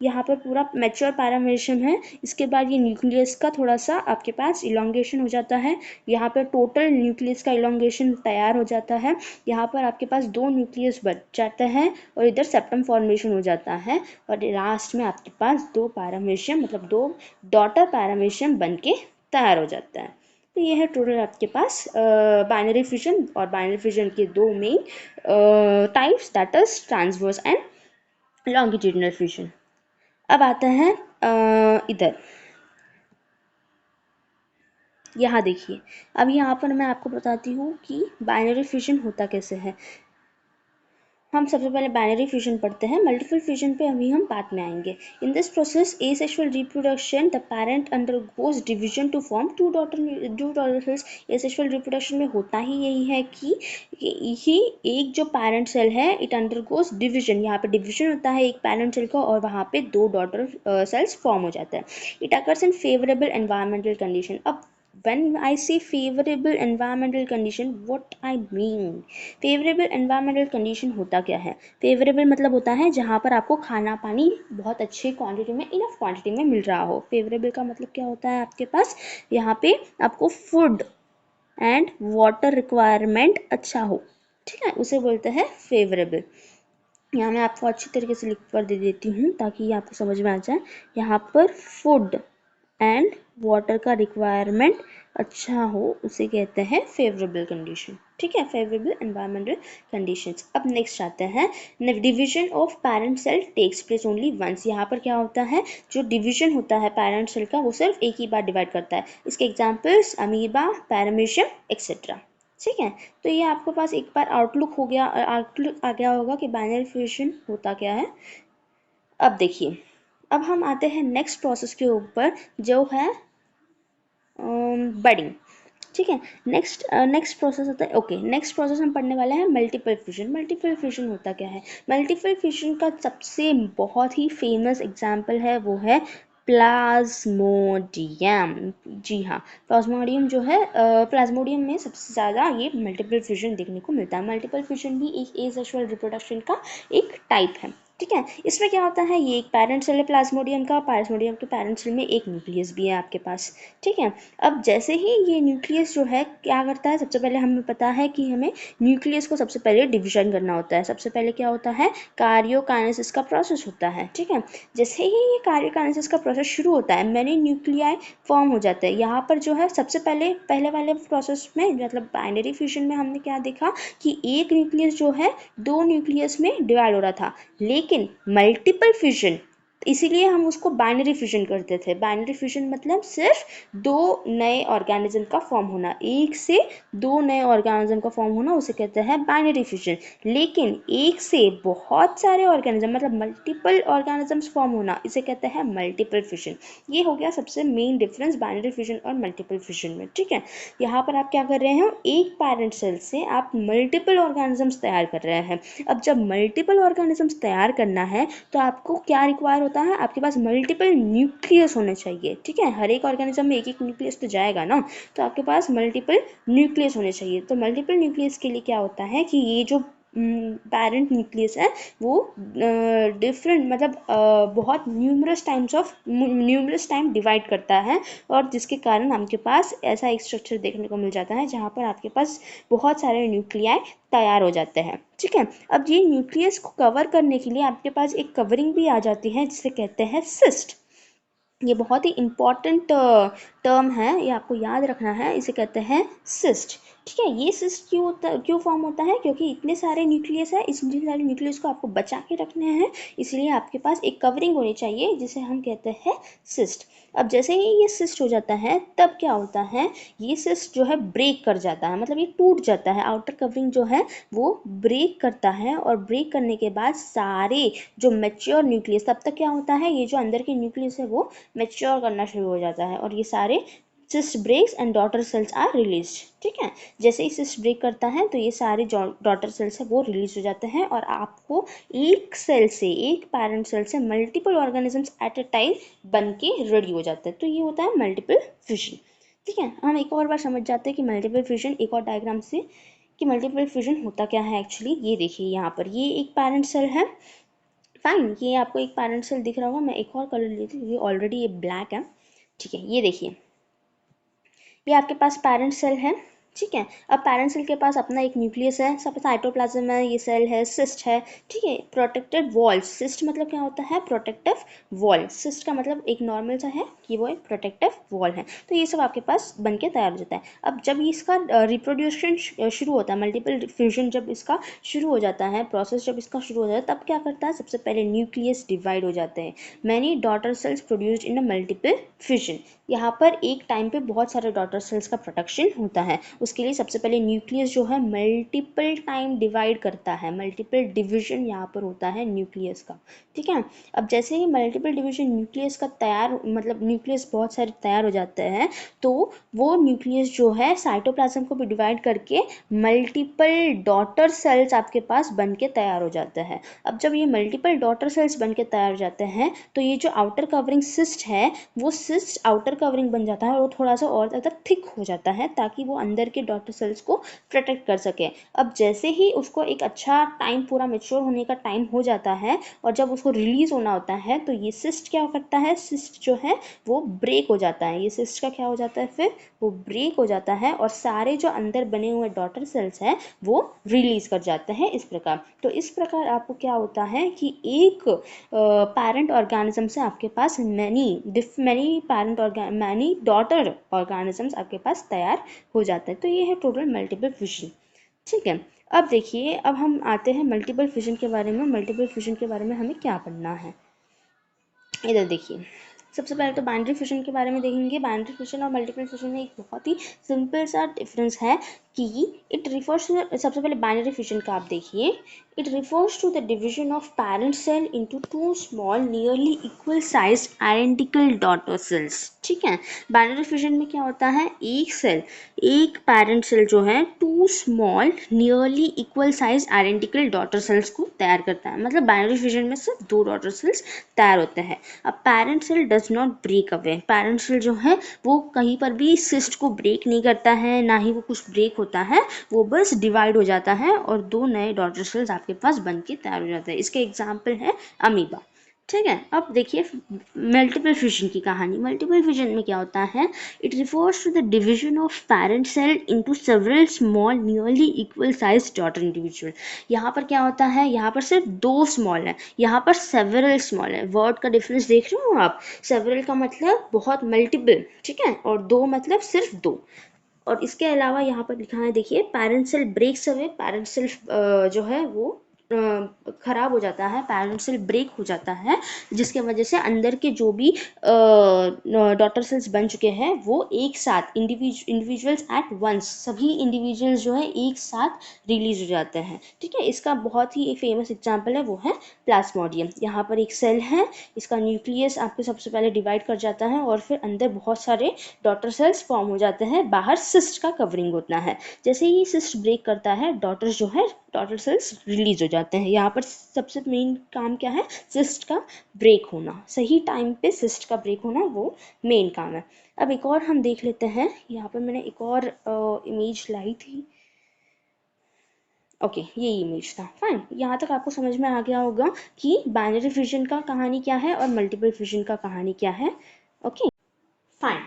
यहाँ पर पूरा मैच्योर पैरामीशियम है। इसके बाद ये न्यूक्लियस का थोड़ा सा आपके पास इलोंगेशन हो जाता है, यहाँ पर टोटल न्यूक्लियस का इलोंगेशन तैयार हो जाता है। यहाँ पर आपके पास दो न्यूक्लियस बच जाते हैं, और इधर सेप्टम फॉर्मेशन हो जाता है, और लास्ट में आपके पास दो पैरामीशियम मतलब दो डॉटर पैरामीशियम बन के तैयार हो जाता है। तो ये है टोटल आपके पास बाइनरी फिजन, और बाइनरी फिजन के दो main types, that is transverse and longitudinal fission. अब आते हैं इधर यहाँ देखिए, अब यहाँ पर मैं आपको बताती हूँ कि बाइनरी फिशन होता कैसे है। हम सबसे पहले बाइनरी फ्यूजन पढ़ते हैं, मल्टीपल फ्यूजन पे अभी हम बाद में आएंगे। In this process asexual reproduction the parent undergoes division to form two daughter cells. Asexual reproduction में होता ही यही है कि ही एक जो पैरेंट सेल है इट अंडरगोज डिवीजन, यहाँ पे डिवीजन होता है एक पैरेंट सेल का और वहाँ पे दो डॉटर सेल्स फॉर्म हो जाता है। It occurs in favourable environmental condition. अब when I say favorable environmental condition, what I mean, favourable environmental condition होता क्या है? फेवरेबल मतलब होता है जहाँ पर आपको खाना पानी बहुत अच्छे क्वांटिटी में, इनफ क्वांटिटी में मिल रहा हो। फेवरेबल का मतलब क्या होता है आपके पास, यहाँ पे आपको फूड एंड वाटर रिक्वायरमेंट अच्छा हो, ठीक है, उसे बोलते हैं फेवरेबल। यहाँ मैं आपको अच्छी तरीके से लिख कर दे देती हूँ ताकि ये आपको समझ में आ जाए। यहाँ पर फूड एंड वाटर का रिक्वायरमेंट अच्छा हो उसे कहते हैं फेवरेबल कंडीशन, ठीक है, फेवरेबल एनवायरमेंटल कंडीशंस। अब नेक्स्ट आते हैं, division of parent cell takes place only once. यहाँ पर क्या होता है, जो डिवीजन होता है पैरेंट सेल का वो सिर्फ एक ही बार डिवाइड करता है। इसके एग्जाम्पल्स अमीबा, पैरामीशियम एक्सेट्रा, ठीक है। तो ये आपके पास एक बार आउटलुक आ गया होगा कि बाइनरी फ्यूजन होता क्या है। अब देखिए, अब हम आते हैं नेक्स्ट प्रोसेस के ऊपर जो है बडिंग, ठीक है। नेक्स्ट प्रोसेस होता है, ओके, नेक्स्ट प्रोसेस हम पढ़ने वाले हैं मल्टीपल फ्यूजन। मल्टीपल फ्यूजन होता क्या है? मल्टीपल फ्यूजन का सबसे बहुत ही फेमस एग्जाम्पल है वो है प्लाज्मोडियम। जी हाँ, प्लाज्मोडियम जो है, प्लाज्मोडियम में सबसे ज़्यादा ये मल्टीपल फ्यूजन देखने को मिलता है। मल्टीपल फ्यूजन भी एक एसेक्सुअल रिप्रोडक्शन का एक टाइप है, ठीक है। इसमें क्या होता है, ये एक पैरेंट सेल है प्लाज्मोडियम का, प्लाज्मोडियम के पैरेंट सेल में एक न्यूक्लियस भी है आपके पास, ठीक है। अब जैसे ही ये न्यूक्लियस जो है क्या करता है, सबसे पहले हमें पता है कि हमें न्यूक्लियस को सबसे पहले डिवीजन करना होता है। सबसे पहले क्या होता है, कार्योकाइनेसिस का प्रोसेस होता है, ठीक है। जैसे ही ये कार्योकाइनेसिस का प्रोसेस शुरू होता है मैनी न्यूक्लियाई फॉर्म हो जाते हैं। यहाँ पर जो है सबसे पहले वाले प्रोसेस में मतलब बाइनरी फ्यूजन में हमने क्या देखा कि एक न्यूक्लियस जो है दो न्यूक्लियस में डिवाइड हो रहा था, लेकिन मल्टीपल फ्यूजन इसीलिए हम उसको बाइनरी फ्यूजन करते थे। बाइनरी फ्यूजन मतलब सिर्फ दो नए ऑर्गेनिज्म का फॉर्म होना, एक से दो नए ऑर्गेनिज्म का फॉर्म होना उसे कहते हैं बाइनरी फ्यूजन। लेकिन एक से बहुत सारे ऑर्गेनिज्म मतलब मल्टीपल ऑर्गेनिजम्स फॉर्म होना इसे कहते हैं मल्टीपल फ्यूजन। ये हो गया सबसे मेन डिफरेंस बाइनरी फ्यूजन और मल्टीपल फ्यूजन में, ठीक है। यहाँ पर आप क्या कर रहे हैं, एक पैरेंट सेल से आप मल्टीपल ऑर्गेनिजम्स तैयार कर रहे हैं। अब जब मल्टीपल ऑर्गेनिजम्स तैयार करना है तो आपको क्या रिक्वायर होता है, आपके पास मल्टीपल न्यूक्लियस होने चाहिए, ठीक है। हर एक ऑर्गेनिज्म में एक एक न्यूक्लियस तो जाएगा ना, तो आपके पास मल्टीपल न्यूक्लियस होने चाहिए। तो मल्टीपल न्यूक्लियस के लिए क्या होता है कि ये जो पैरेंट न्यूक्लियस है वो डिफरेंट मतलब बहुत न्यूमरस टाइम डिवाइड करता है, और जिसके कारण आपके पास ऐसा एक स्ट्रक्चर देखने को मिल जाता है जहाँ पर आपके पास बहुत सारे न्यूक्लियाई तैयार हो जाते हैं, ठीक है। अब ये न्यूक्लियस को कवर करने के लिए आपके पास एक कवरिंग भी आ जाती है जिसे कहते हैं सिस्ट। ये बहुत ही इम्पॉर्टेंट टर्म है, ये आपको याद रखना है, इसे कहते हैं सिस्ट, ठीक है। ये सिस्ट क्यों फॉर्म होता है, क्योंकि इतने सारे न्यूक्लियस है, इतने सारे न्यूक्लियस को आपको बचा के रखने हैं, इसलिए आपके पास एक कवरिंग होनी चाहिए जिसे हम कहते हैं सिस्ट। अब जैसे ही ये सिस्ट हो जाता है तब क्या होता है, ये सिस्ट जो है ब्रेक कर जाता है, मतलब ये टूट जाता है, आउटर कवरिंग जो है वो ब्रेक करता है, और ब्रेक करने के बाद सारे जो मैच्योर न्यूक्लियस, तब तक क्या होता है, ये जो अंदर के न्यूक्लियस है वो मैच्योर करना शुरू हो जाता है और ये सारे cyst breaks and daughter cells are release, ठीक है। जैसे ही सिस्ट ब्रेक करता है तो ये सारे डॉटर सेल्स है वो रिलीज हो जाते हैं और आपको एक सेल से, एक पैरेंट सेल से multiple organisms at a time बन के रेडी हो जाते हैं। तो ये होता है मल्टीपल फ्यूजन, ठीक है। हम एक और बार समझ जाते हैं कि मल्टीपल फ्यूजन एक और डायग्राम से कि मल्टीपल फ्यूजन होता क्या है एक्चुअली। ये देखिए यहाँ पर ये एक पैरेंट सेल है, फाइन, ये आपको एक पैरेंट सेल दिख रहा होगा, मैं एक और कलर लेती हूँ, ये ऑलरेडी ये ब्लैक है, ठीक है। ये देखिए, ये आपके पास पैरेंट सेल है, ठीक है। अब पैरेंट सेल के पास अपना एक न्यूक्लियस है, सब साइटोप्लाज्म है, ये सेल है, सिस्ट है, ठीक है। प्रोटेक्टिव वॉल, सिस्ट मतलब क्या होता है, प्रोटेक्टिव वॉल, सिस्ट का मतलब एक नॉर्मल सा है कि वो एक प्रोटेक्टिव वॉल है। तो ये सब आपके पास बन के तैयार हो जाता है। अब जब इसका रिप्रोड्यूशन शुरू होता है, मल्टीपल फ्यूजन जब इसका शुरू हो जाता है, प्रोसेस जब इसका शुरू हो जाता है, तब क्या करता है, सबसे पहले न्यूक्लियस डिवाइड हो जाते हैं, many daughter cells produced in a multiple fusion. यहाँ पर एक टाइम पे बहुत सारे डॉटर सेल्स का प्रोडक्शन होता है। उसके लिए सबसे पहले न्यूक्लियस जो है मल्टीपल टाइम डिवाइड करता है, मल्टीपल डिवीजन यहाँ पर होता है न्यूक्लियस का, ठीक है। अब जैसे ही मल्टीपल डिवीजन न्यूक्लियस का तैयार, मतलब न्यूक्लियस बहुत सारे तैयार हो जाते हैं, तो वो न्यूक्लियस जो है साइटोप्लाज्म को भी डिवाइड करके मल्टीपल डॉटर सेल्स आपके पास बन के तैयार हो जाता है। अब जब ये मल्टीपल डॉटर सेल्स बन के तैयार हो जाते हैं, तो ये जो आउटर कवरिंग सिस्ट है, वो सिस्ट आउटर कवरिंग बन जाता है और वो थोड़ा सा और ज़्यादा थिक हो जाता है, ताकि वो अंदर के डॉटर सेल्स को प्रोटेक्ट कर सके। अब जैसे ही उसको एक अच्छा टाइम, पूरा मेच्योर होने का टाइम हो जाता है और जब उसको रिलीज होना होता है, तो ये सिस्ट क्या करता है, सिस्ट जो है वो ब्रेक हो जाता है। ये सिस्ट का क्या हो जाता है, फिर वो ब्रेक हो जाता है और सारे जो अंदर बने हुए डॉटर सेल्स हैं वो रिलीज कर जाते हैं इस प्रकार। तो इस प्रकार आपको क्या होता है कि एक पैरेंट ऑर्गेनिज्म से आपके पास मैनी डॉटर ऑर्गेनिजम्स आपके पास तैयार हो जाते हैं। तो ये है टोटल मल्टीपल फिशन, ठीक है। अब देखिए, अब हम आते हैं मल्टीपल फिशन के बारे में। मल्टीपल फिशन के बारे में हमें क्या पढ़ना है, इधर देखिए। सबसे पहले तो बाइनरी फिशन के बारे में देखेंगे। बाइनरी फिशन और मल्टीपल फिशन में एक बहुत ही सिंपल सा डिफरेंस है कि इट रिफर्स टू, सबसे पहले बाइनरी फिशन का आप देखिए, it refers to the division of parent cell into two small nearly equal sized identical daughter cells, ठीक है। बाइनरी फिशन में क्या होता है, एक सेल, एक पैरेंट सेल जो है two small nearly equal size identical daughter cells को तैयार करता है। मतलब बाइनरी फिशन में सिर्फ दो डॉटर सेल्स तैयार होते हैं। अब parent cell does not break away, parent cell जो है वो कहीं पर भी सिस्ट को ब्रेक नहीं करता है, ना ही वो कुछ ब्रेक होता है, वो बस डिवाइड हो जाता है और दो नए डॉटर सेल्स आपके पास बन के तैयार हो जाते हैं। इसके एग्जाम्पल है अमीबा, ठीक है। अब देखिए मल्टीपल फिशन की कहानी। मल्टीपल फिशन में क्या होता है, it refers to the division of parent cell into several small nearly equal size daughter individual. यहाँ पर क्या होता है, यहाँ पर सिर्फ दो स्मॉल है, यहाँ पर सेवरल स्मॉल है। वर्ड का डिफरेंस देख रहे हो आप, सेवरल का मतलब बहुत मल्टीपल, ठीक है, और दो मतलब सिर्फ दो। और इसके अलावा यहाँ पर लिखा है, देखिए, parent cell breaks away, parent cell जो है वो खराब हो जाता है, पैरेंट सेल ब्रेक हो जाता है, जिसके वजह से अंदर के जो भी डॉटर सेल्स बन चुके हैं वो एक साथ इंडिविजुअल्स एट वंस, सभी इंडिविजुअल्स जो है एक साथ रिलीज हो जाते हैं, ठीक है। इसका बहुत ही एक फेमस एग्जांपल है, वो है प्लाज्मोडियम। यहाँ पर एक सेल है, इसका न्यूक्लियस आपको सबसे पहले डिवाइड कर जाता है और फिर अंदर बहुत सारे डॉटर सेल्स फॉर्म हो जाते हैं, बाहर सिस्ट का कवरिंग होता है। जैसे ही सिस्ट ब्रेक करता है, डॉटर जो है, डॉटर सेल्स रिलीज हो जाते हैं। यहाँ पर सबसे मेन काम क्या है, सिस्ट का ब्रेक होना, सही टाइम पे सिस्ट का ब्रेक होना, वो मेन काम है। अब एक और हम देख लेते हैं, यहाँ पर मैंने एक और इमेज लाई थी, ओके, ये इमेज था। फाइन, यहाँ तक आपको समझ में आ गया होगा कि बाइनरी फिशन का कहानी क्या है और मल्टीपल फिशन का कहानी क्या है, ओके फाइन।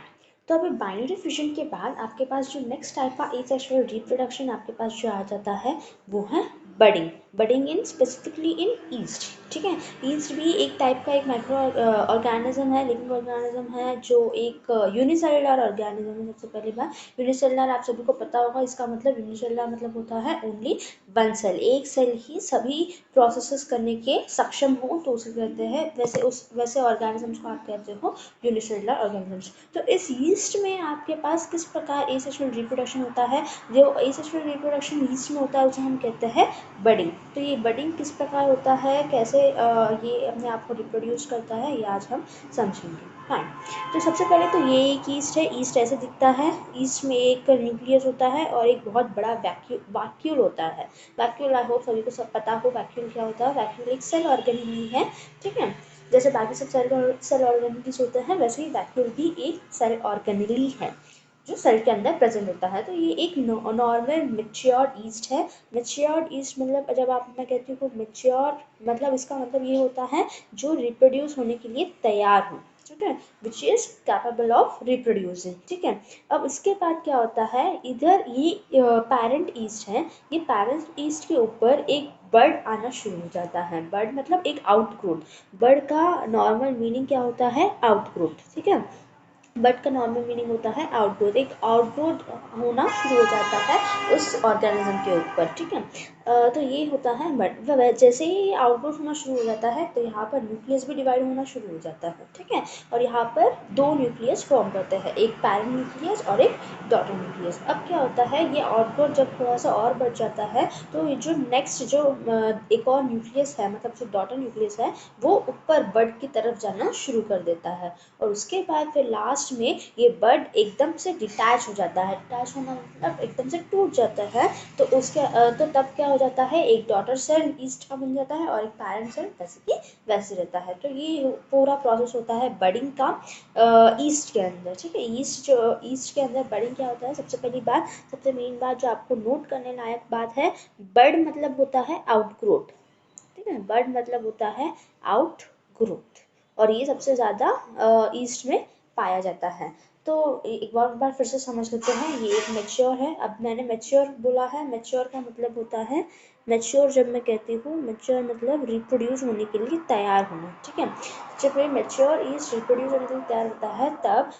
तो अभी बाइनरी फिशन के बाद आपके पास जो नेक्स्ट टाइप का एसेक्सुअल रिप्रोडक्शन आपके पास जो आ जाता है, वो है budding. Budding in specifically in east, ठीक है। ईस्ट भी एक टाइप का एक माइक्रो ऑर्गेनिज्म है, लिविंग ऑर्गेनिज्म है, जो एक यूनिसेलुलर ऑर्गेनिज्म है। सबसे पहली बात, यूनिसेलुलर आप सभी को पता होगा, इसका मतलब यूनिसेलुलर मतलब होता है ओनली वन सेल, एक सेल ही सभी प्रोसेसेस करने के सक्षम हो, तो उसे कहते हैं, वैसे ऑर्गेनिजम्स को आप कहते हो यूनिसेलुलर ऑर्गेनिजम्स। तो इस यीस्ट में आपके पास किस प्रकार एसेक्सुअल रिप्रोडक्शन होता है, जो एसेक्सुअल रिप्रोडक्शन यीस्ट में होता है उसे हम कहते हैं बडिंग। तो ये बडिंग किस प्रकार होता है, कैसे ये अपने आप को रिप्रोड्यूस करता है, ये आज हम समझेंगे। हाँ, तो सबसे पहले तो ये एक ईस्ट है। ईस्ट ऐसे दिखता है, ईस्ट में एक न्यूक्लियस होता है और एक बहुत बड़ा वैक्यूल होता है। वैक्यूल, आई होप सभी को सब पता हो वैक्यूल क्या होता है। वैक्यूल एक सेल ऑर्गेनिली है, ठीक है। जैसे बाकी सब सेल ऑर्गेनिलीज होते हैं, वैसे ही वैक्यूल भी एक सेल ऑर्गेनिली है जो सेल के अंदर प्रेजेंट होता है। तो ये एक नॉर्मल मेच्योर्ड ईस्ट है। मेच्योर्ड ईस्ट मतलब, जब आप, मैं कहती हूँ मेच्योर, मतलब इसका मतलब ये होता है जो रिप्रोड्यूस होने के लिए तैयार हो, ठीक है, which is capable of reproducing, ठीक है। अब इसके बाद क्या होता है, इधर ये पेरेंट ईस्ट है, ये पेरेंट ईस्ट के ऊपर एक बर्ड आना शुरू हो जाता है। बर्ड मतलब एक आउटग्रोथ। बर्ड का नॉर्मल मीनिंग क्या होता है, आउटग्रोथ, ठीक है। बट का नॉर्मल मीनिंग होता है आउटग्रोथ, एक आउटग्रोथ होना शुरू हो जाता है उस ऑर्गेनिज्म के ऊपर, ठीक है। तो ये होता है बट जैसे ही आउटग्रोथ होना शुरू हो जाता है तो यहाँ पर न्यूक्लियस भी डिवाइड होना शुरू हो जाता है, ठीक है। और यहाँ पर दो न्यूक्लियस फॉर्म करते हैं, एक पैरेंट न्यूक्लियस और एक डॉटर न्यूक्लियस। अब क्या होता है, ये आउटग्रोथ जब थोड़ा सा और बढ़ जाता है तो ये जो नेक्स्ट जो एक और न्यूक्लियस है, मतलब जो डॉटर न्यूक्लियस है, वो ऊपर बड की तरफ जाना शुरू कर देता है। और उसके बाद फिर लास्ट में ये बड एकदम से डिटैच हो जाता है, डिटैच होना मतलब एकदम से टूट जाता है। तो उसके तो तब क्या हो जाता है, एक डॉटर सेल ईस्ट का बन जाता है और एक पैरेंट सेल वैसे की वैसे रहता है। तो ये पूरा प्रोसेस होता है बडिंग का ईस्ट के अंदर, ठीक है। ईस्ट के अंदर बडिंग क्या होता है, सबसे पहली बात, सबसे मेन बात जो आपको नोट करने लायक बात है, बड मतलब होता है आउटग्रोथ, ठीक है। बड मतलब होता है आउट ग्रोथ, और ये सबसे ज़्यादा ईस्ट में पाया जाता है। तो एक बार फिर से समझ लेते हैं, ये एक मैच्योर है। अब मैंने मैच्योर बोला है, मैच्योर का मतलब होता है, मैच्योर जब मैं कहती हूँ, मैच्योर मतलब रिप्रोड्यूस होने के लिए तैयार होना, ठीक है। जब ये मैच्योर ईस्ट रिप्रोड्यूस होने के लिए तैयार होता है, तब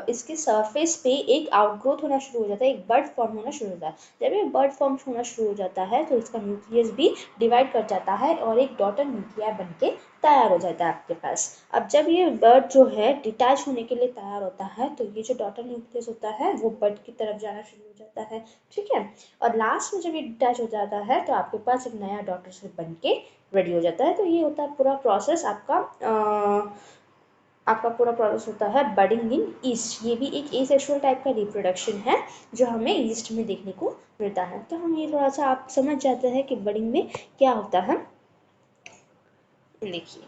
इसके सरफेस पे एक आउटग्रोथ होना शुरू हो जाता है, एक बड फॉर्म होना शुरू हो जाता है। जब ये बड फॉर्म होना शुरू हो जाता है तो इसका न्यूक्लियस भी डिवाइड कर जाता है और एक डॉटर न्यूक्लिया बन के तैयार हो जाता है आपके पास। अब जब ये बर्ड जो है डिटैच होने के लिए तैयार होता है तो ये जो डॉटर न्यूक्लियस होता है वो बर्ड की तरफ जाना शुरू हो जाता है, ठीक है। और लास्ट में जब ये डिटैच हो जाता है तो आपके पास एक नया डॉटर सेल बन के रेडी हो जाता है। तो ये होता है पूरा प्रोसेस आपका पूरा प्रोसेस होता है बडिंग इन ईस्ट। ये भी एक एसेक्सुअल टाइप का रिप्रोडक्शन है जो हमें ईस्ट में देखने को मिलता है। तो हम ये थोड़ा सा आप समझ जाते हैं कि बडिंग में क्या होता है। देखिए,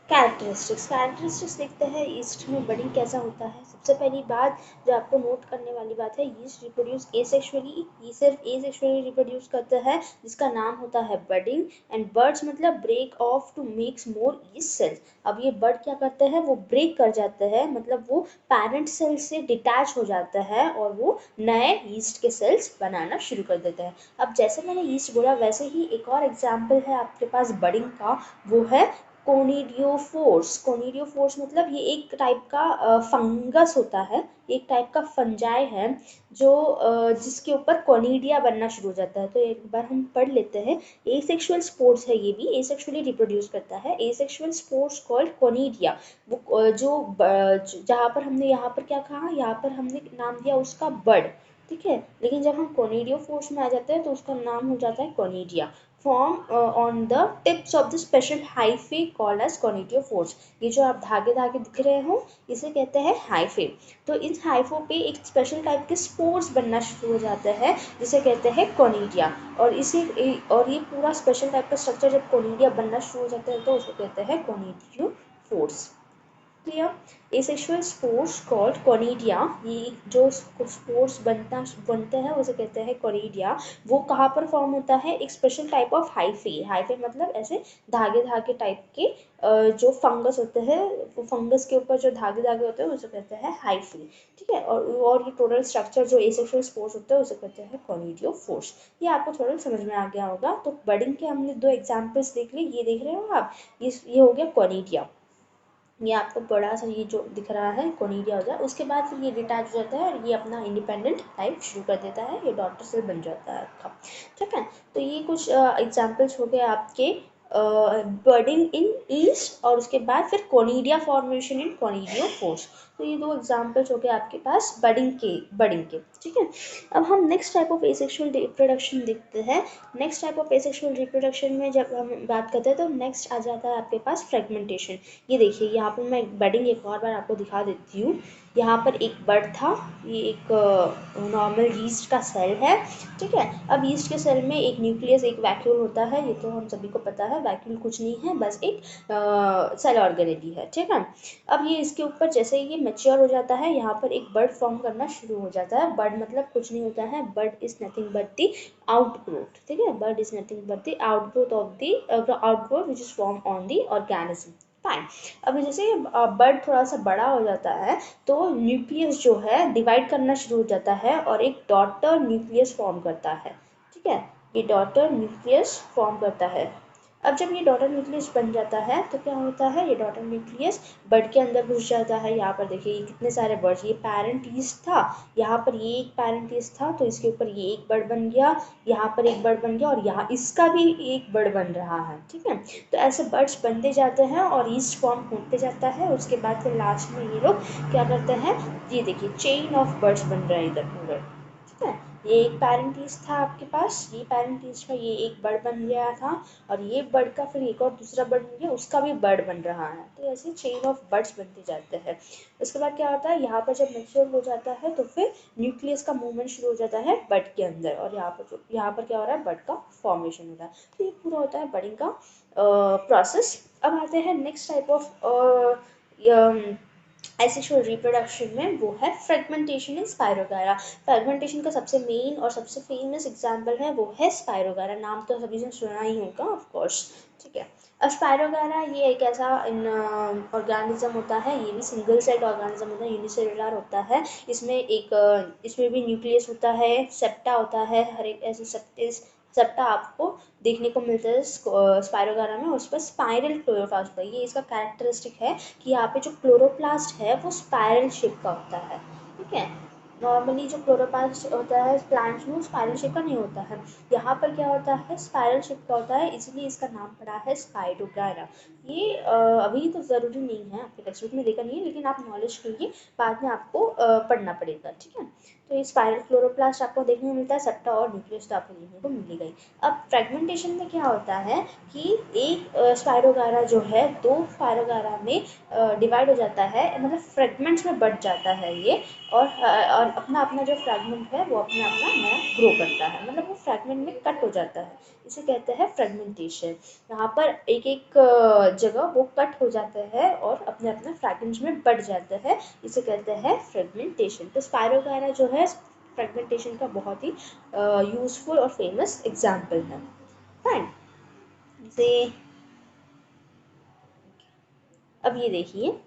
कैरेक्टरिस्टिक्स देखते हैं ईस्ट में बडिंग कैसा होता है। सबसे पहली बात जो आपको नोट करने वाली बात है, ईस्ट रिप्रोड्यूस एसेक्सुअली, ये सिर्फ एसेक्सुअली रिप्रोड्यूस करता है जिसका नाम होता है बडिंग। एंड बर्ड्स मतलब break off to makes more yeast cells. अब ये बर्ड क्या करते हैं, वो ब्रेक कर जाते हैं, मतलब वो पैरेंट सेल से डिटैच हो जाता है और वो नए ईस्ट के सेल्स बनाना शुरू कर देते हैं। अब जैसे मैंने ईस्ट बोला वैसे ही एक और एग्जाम्पल है आपके पास बडिंग का, वो है कोनिडियोफोर्स। कोनिडियोफोर्स मतलब ये एक टाइप का फंगस होता है, एक टाइप का फंजाई है जो जिसके ऊपर कोनिडिया बनना शुरू हो जाता है। तो एक बार हम पढ़ लेते हैं। एसेक्सुअल स्पोर्स है, ये भी एसेक्सुअली रिप्रोड्यूस करता है। Asexual spores called conidia. वो जहाँ पर हमने यहाँ पर क्या कहा, यहाँ पर हमने नाम दिया उसका बर्ड, ठीक है। लेकिन जब हम कोनिडियोफोर्स में आ जाते हैं तो उसका नाम हो जाता है conidia. Form on the tips of the special hyphae called as conidiophores. ये जो आप धागे धागे दिख रहे हो इसे कहते हैं हाइफे। तो इन हाइफों पे एक स्पेशल टाइप के स्पोर्स बनना शुरू हो जाते हैं जिसे कहते हैं कोनिडिया। और ये पूरा स्पेशल टाइप का स्ट्रक्चर जब कोनिडिया बनना शुरू हो जाता है तो उसे कहते हैं कोनिडियोफोर्स। Clear. Asexual spores called conidia, ये जो स्पोर्स बनते हैं उसे कहते हैं कोनिडिया। वो कहाँ पर फॉर्म होता है, एक special type of hyphae. Hyphae मतलब ऐसे धागे धागे टाइप के जो फंगस होते हैं, वो फंगस के ऊपर जो धागे धागे होते हैं उसे कहते हैं हाइफे, ठीक है। और ये टोटल स्ट्रक्चर जो एसेक्सुअल स्पोर्स होते हैं उसे कहते हैं कोनिडियोफोर्स। ये आपको थोड़ा समझ में आ गया होगा। तो बडिंग के हमने दो एग्जाम्पल्स देख लिए, ये देख रहे हो आप, ये हो गया कोनिडिया, ये आपको बड़ा सा ये जो दिख रहा है कोनिडिया हो जाए। उसके बाद फिर ये डिटैच हो जाता है और ये अपना इंडिपेंडेंट लाइफ शुरू कर देता है, ये डॉटर सेल बन जाता है आपका, ठीक है। तो ये कुछ एग्जाम्पल्स हो गए आपके बर्डिंग इन ईस्ट और उसके बाद फिर कोनिडिया फॉर्मेशन इन कोनिडियोफोर्स। तो ये दो एग्जाम्पल्स हो गए आपके पास बडिंग के, ठीक है। अब हम next type of asexual reproduction देखते हैं। Next type of asexual reproduction में जब हम बात करते हैं तो नेक्स्ट आ जाता है आपके पास फ्रेगमेंटेशन। ये देखिए, यहाँ पर मैं बडिंग एक और बार आपको दिखा देती हूँ। यहाँ पर एक बड था, ये एक नॉर्मल यीस्ट का सेल है, ठीक है। अब यीस्ट के सेल में एक न्यूक्लियस एक वैक्यूल होता है, ये तो हम सभी को पता है। वैक्यूल कुछ नहीं है, बस एक सेल ऑर्गेनेली है, ठीक है। अब ये इसके ऊपर जैसे ये मैच्योर हो जाता है, यहाँ पर एक बर्ड फॉर्म करना शुरू हो जाता है। बर्ड मतलब कुछ नहीं होता है, bird is nothing but the outgrowth, ठीक है। Bird is nothing but the outgrowth of the outgrowth which is form on the organism, fine. अब जैसे बर्ड थोड़ा सा बड़ा हो जाता है तो न्यूक्लियस जो है डिवाइड करना शुरू हो जाता है और एक डॉटर न्यूक्लियस फॉर्म करता है, ठीक है। ये डॉटर न्यूक्लियस फॉर्म करता है। अब जब ये डॉटर न्यूक्लियस बन जाता है तो क्या होता है, ये डॉटर न्यूक्लियस बर्ड के अंदर घुस जाता है। यहाँ पर देखिए ये कितने सारे बर्ड्स, ये पेरेंट ईस्ट था, यहाँ पर ये एक पेरेंट ईस्ट था, तो इसके ऊपर ये एक बर्ड बन गया, यहाँ पर एक बर्ड बन गया, और यहाँ इसका भी एक बर्ड बन रहा है। ठीक है, तो ऐसे बर्ड्स बनते जाते हैं और ईस्ट फॉर्म होते जाता है। उसके बाद फिर लास्ट में ये लोग क्या करते हैं, ये देखिए चेन ऑफ बर्ड्स बन रहा है इधर पूरा। ठीक है, ये एक पेरेंट ईस्ट था आपके पास, ये पेरेंट ईस्ट का ये एक बर्ड बन गया था, और ये बर्ड का फिर एक और दूसरा बर्ड बन गया, उसका भी बर्ड बन रहा है। तो ऐसे चेन ऑफ बर्ड्स बनते जाते हैं। उसके बाद क्या होता है, यहाँ पर जब मैच्योर हो जाता है तो फिर न्यूक्लियस का मूवमेंट शुरू हो जाता है बर्ड के अंदर, और यहाँ पर क्या हो रहा है, बर्ड का फॉर्मेशन हो रहा है। तो ये पूरा होता है बर्डिंग का प्रोसेस। अब आते हैं next type of asexual reproduction में, वो है फ्रेगमेंटेशन इन स्पायरोगारा। फ्रेगमेंटेशन का सबसे मेन और सबसे फेमस एग्जांपल है वो है स्पायरोगारा। नाम तो सभी ने सुना ही होगा ऑफ कोर्स। ठीक है, अब स्पायरोगारा ये एक ऐसा ऑर्गेनिज्म होता है, ये भी सिंगल सेल्ड ऑर्गेनिज्म होता है, यूनिसेलुलर होता है। इसमें भी न्यूक्लियस होता है, सेप्टा होता है, हर एक ऐसे सेप्टा आपको देखने को मिलता है स्पायरोगारा में। उस पर स्पाइरल क्लोरोप्लास्ट पर, ये इसका कैरेक्टरिस्टिक है कि यहाँ पे जो क्लोरोप्लास्ट है वो स्पाइरल शेप का होता है। ठीक है, नॉर्मली जो क्लोरोप्लास्ट होता है प्लांट्स में स्पाइरल शेप का नहीं होता है, यहाँ पर क्या होता है, स्पाइरल शेप का होता है, इसलिए इसका नाम पड़ा है स्पायरोगारा। ये अभी तो ज़रूरी नहीं है, आपके टेक्स्ट बुक में देखा नहीं है, लेकिन आप नॉलेज के लिए बाद में आपको पढ़ना पड़ेगा। ठीक है, तो ये स्पाइरल क्लोरोप्लास्ट आपको देखने को मिलता है, सेप्टा और न्यूक्लियस तो आपको देखने को मिलेगा ही। अब फ्रेगमेंटेशन में क्या होता है कि एक स्पायरोगारा जो है दो स्पायरोगारा में डिवाइड हो जाता है, मतलब फ्रेगमेंट्स में बट जाता है ये, और अपना अपना जो फ्रैगमेंट है वो अपना अपना नया ग्रो करता है, मतलब वो फ्रैगमेंट में कट हो जाता है, इसे कहते हैं फ्रेगमेंटेशन। यहाँ पर एक एक जगह वो कट हो जाता है और अपने अपने फ्रैगमेंट्स में बट जाता है, इसे कहते हैं फ्रेगमेंटेशन। तो स्पायरोगारा जो है फ्रेगमेंटेशन का बहुत ही यूजफुल और फेमस एग्जाम्पल है। फाइन, से अब ये देखिए,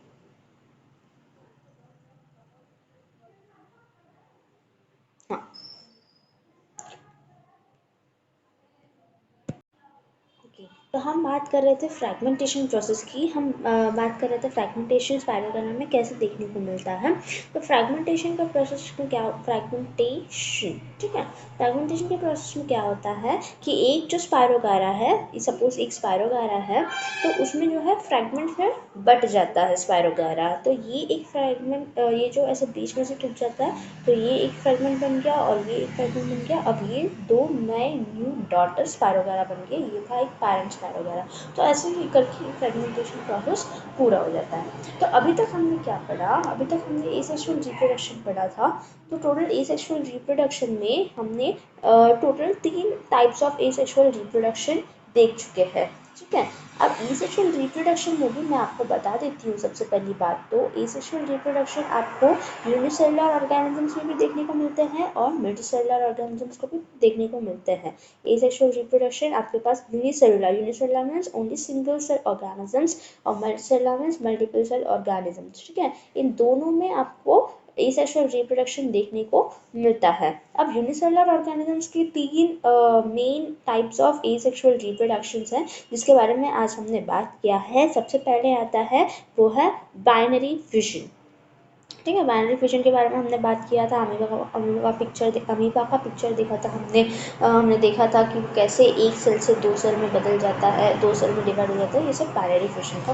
हाँ ओके, तो हम बात कर रहे थे फ्रैगमेंटेशन प्रोसेस की, हम बात कर रहे थे फ्रैगमेंटेशन स्पायरोगारा में कैसे देखने को मिलता है। तो फ्रैगमेंटेशन का प्रोसेस में क्या, फ्रैगमेंटेशन, ठीक है, फ्रैगमेंटेशन के प्रोसेस में क्या होता है कि एक जो स्पायरोगारा है, सपोज एक स्पायरोगारा है, तो उसमें जो है फ्रैगमेंट फिर बट जाता है स्पायरोगारा, तो ये एक फ्रैगमेंट, ये जो ऐसे बीच में से टूट जाता है, तो ये एक फ्रैगमेंट बन गया और ये एक फ्रैगमेंट बन गया। अब ये दो नए न्यू डॉटर स्पायरोगारा बन गए, ये था एक पेरेंट स्पायरोगारा। तो ऐसे ही करके फ्रेगमेंटेशन प्रोसेस पूरा हो जाता है। तो अभी तक हमने क्या पढ़ा, अभी तक हमने एसेक्सुअल रिप्रोडक्शन पढ़ा था। तो टोटल एसेक्सुअल रिप्रोडक्शन में हमने total 3 types of asexual reproduction देख चुके हैं। ठीक है, अब एसेक्सुअल रिप्रोडक्शन में भी मैं आपको बता देती हूँ। सबसे पहली बात तो एसेक्सुअल रिप्रोडक्शन आपको यूनिसेलुलर ऑर्गेनिजम्स में भी देखने को मिलते हैं और मल्टीसेलुलर ऑर्गेनिजम्स को भी देखने को मिलते हैं। एसेक्सुअल रिप्रोडक्शन आपके पास unicellular, unicellular means only single cell organisms, और multicellular means multiple cell organisms. ठीक है, इन दोनों में आपको एसेक्सुअल रिप्रोडक्शन देखने को मिलता है। अब यूनिसेलुलर ऑर्गेनिजम्स की 3 main types of asexual reproductions हैं, जिसके बारे में आज हमने बात किया है। सबसे पहले आता है वो है बाइनरी फिशन। ठीक है, बाइनरी फिशन के बारे में हमने बात किया था, अमीबा का पिक्चर देखा था हमने। हमने देखा था कि कैसे एक सेल से 2 सेल में बदल जाता है, 2 सेल में डिवाइड हो जाता है, ये सब बाइनरी फिशन का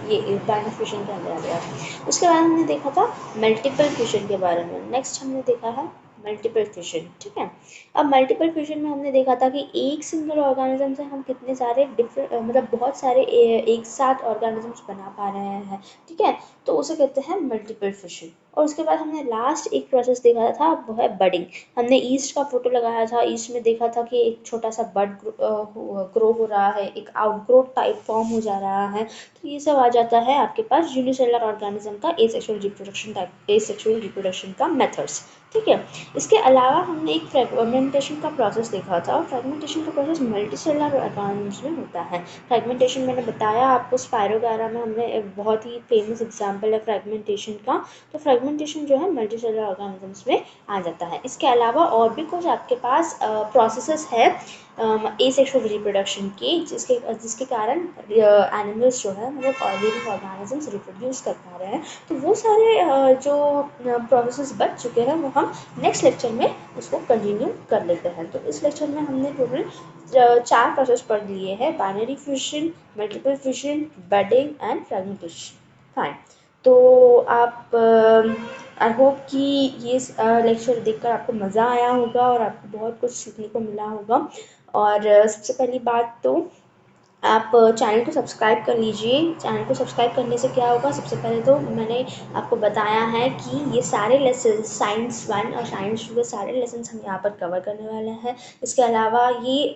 ये बाइनरी फिशन के अंदर आ गया। उसके बाद हमने देखा था मल्टीपल फिशन के बारे में। नेक्स्ट हमने देखा है मल्टीपल फिशन। ठीक है, अब मल्टीपल फिशन में हमने देखा था कि एक सिंगल ऑर्गेनिज्म से हम कितने सारे डिफरेंट, मतलब बहुत सारे एक साथ ऑर्गेनिजम्स बना पा रहे हैं। ठीक है, तो उसे कहते हैं मल्टीपल फिशन। और उसके बाद हमने लास्ट एक प्रोसेस देखा था, वो है बडिंग। हमने ईस्ट का फोटो लगाया था, ईस्ट में देखा था कि एक छोटा सा बड ग्रो हो रहा है, एक आउटग्रोथ टाइप फॉर्म हो जा रहा है। तो ये सब आ जाता है आपके पास यूनिसेलुलर ऑर्गेनिज्म का asexual reproduction type, asexual reproduction का मेथड्स। ठीक है, इसके अलावा हमने एक फ्रेगमेंटेशन का प्रोसेस देखा था, और फ्रेगमेंटेशन का प्रोसेस मल्टीसेलुलर ऑर्गेनिज्म में होता है। फ्रेगमेंटेशन मैंने बताया आपको, स्पायरोगारा में हमने एक बहुत ही फेमस एग्जांपल है फ्रेगमेंटेशन का। तो फ्रेगमेंटेशन जो है मल्टी सेलुलर ऑर्गेनिजम्स में आ जाता है। इसके अलावा और भी कुछ आपके पास प्रोसेसेस है एसेक्सुअल रिप्रोडक्शन के, जिसके कारण एनिमल्स जो है मतलब लिविंग ऑर्गेनिजम्स रिप्रोड्यूस कर पा रहे हैं। तो वो सारे जो प्रोसेसेस बच चुके हैं वो हम नेक्स्ट लेक्चर में उसको कंटिन्यू कर लेते हैं। तो इस लेक्चर में हमने टोटल 4 प्रोसेस पढ़ लिए हैं, binary fission, multiple fission, budding and fragmentation. Fine. तो आप आई होप कि ये लेक्चर देखकर आपको मज़ा आया होगा और आपको बहुत कुछ सीखने को मिला होगा। और सबसे पहली बात तो आप चैनल को सब्सक्राइब कर लीजिए। चैनल को सब्सक्राइब करने से क्या होगा, सबसे पहले तो मैंने आपको बताया है कि ये सारे लेसन साइंस 1 और साइंस 2 के सारे लेसन हम यहाँ पर कवर करने वाले हैं। इसके अलावा ये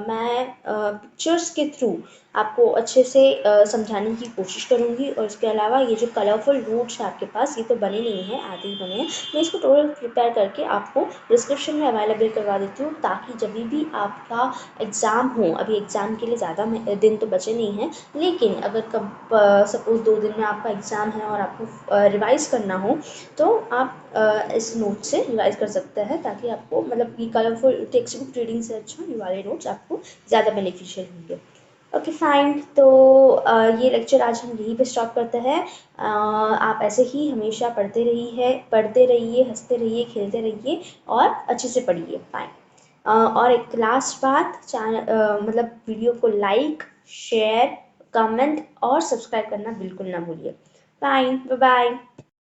मैं पिक्चर्स के थ्रू आपको अच्छे से समझाने की कोशिश करूँगी। और इसके अलावा ये जो कलरफुल नोट्स है आपके पास, ये तो बने नहीं हैं, आधे ही बने हैं। मैं इसको टोटल प्रिपेयर करके आपको डिस्क्रिप्शन में अवेलेबल करवा देती हूँ, ताकि जब भी आपका एग्ज़ाम हो, अभी एग्ज़ाम के लिए ज़्यादा दिन तो बचे नहीं हैं, लेकिन अगर कब सपोज़ 2 दिन में आपका एग्ज़ाम है और आपको रिवाइज़ करना हो, तो आप इस नोट से रिवाइज़ कर सकते हैं, ताकि आपको मतलब ये कलरफुल टेक्स्ट बुक रीडिंग से अच्छा ये वाले नोट्स आपको ज़्यादा बेनिफिशियल होंगे। Okay fine. तो ये लेक्चर आज हम यहीं पे स्टॉप करते हैं। आप ऐसे ही हमेशा पढ़ते रहिए, हंसते रहिए, खेलते रहिए और अच्छे से पढ़िए। फाइन। और एक लास्ट बात, मतलब वीडियो को लाइक, शेयर, कमेंट और सब्सक्राइब करना बिल्कुल ना भूलिए। Fine, bye bye.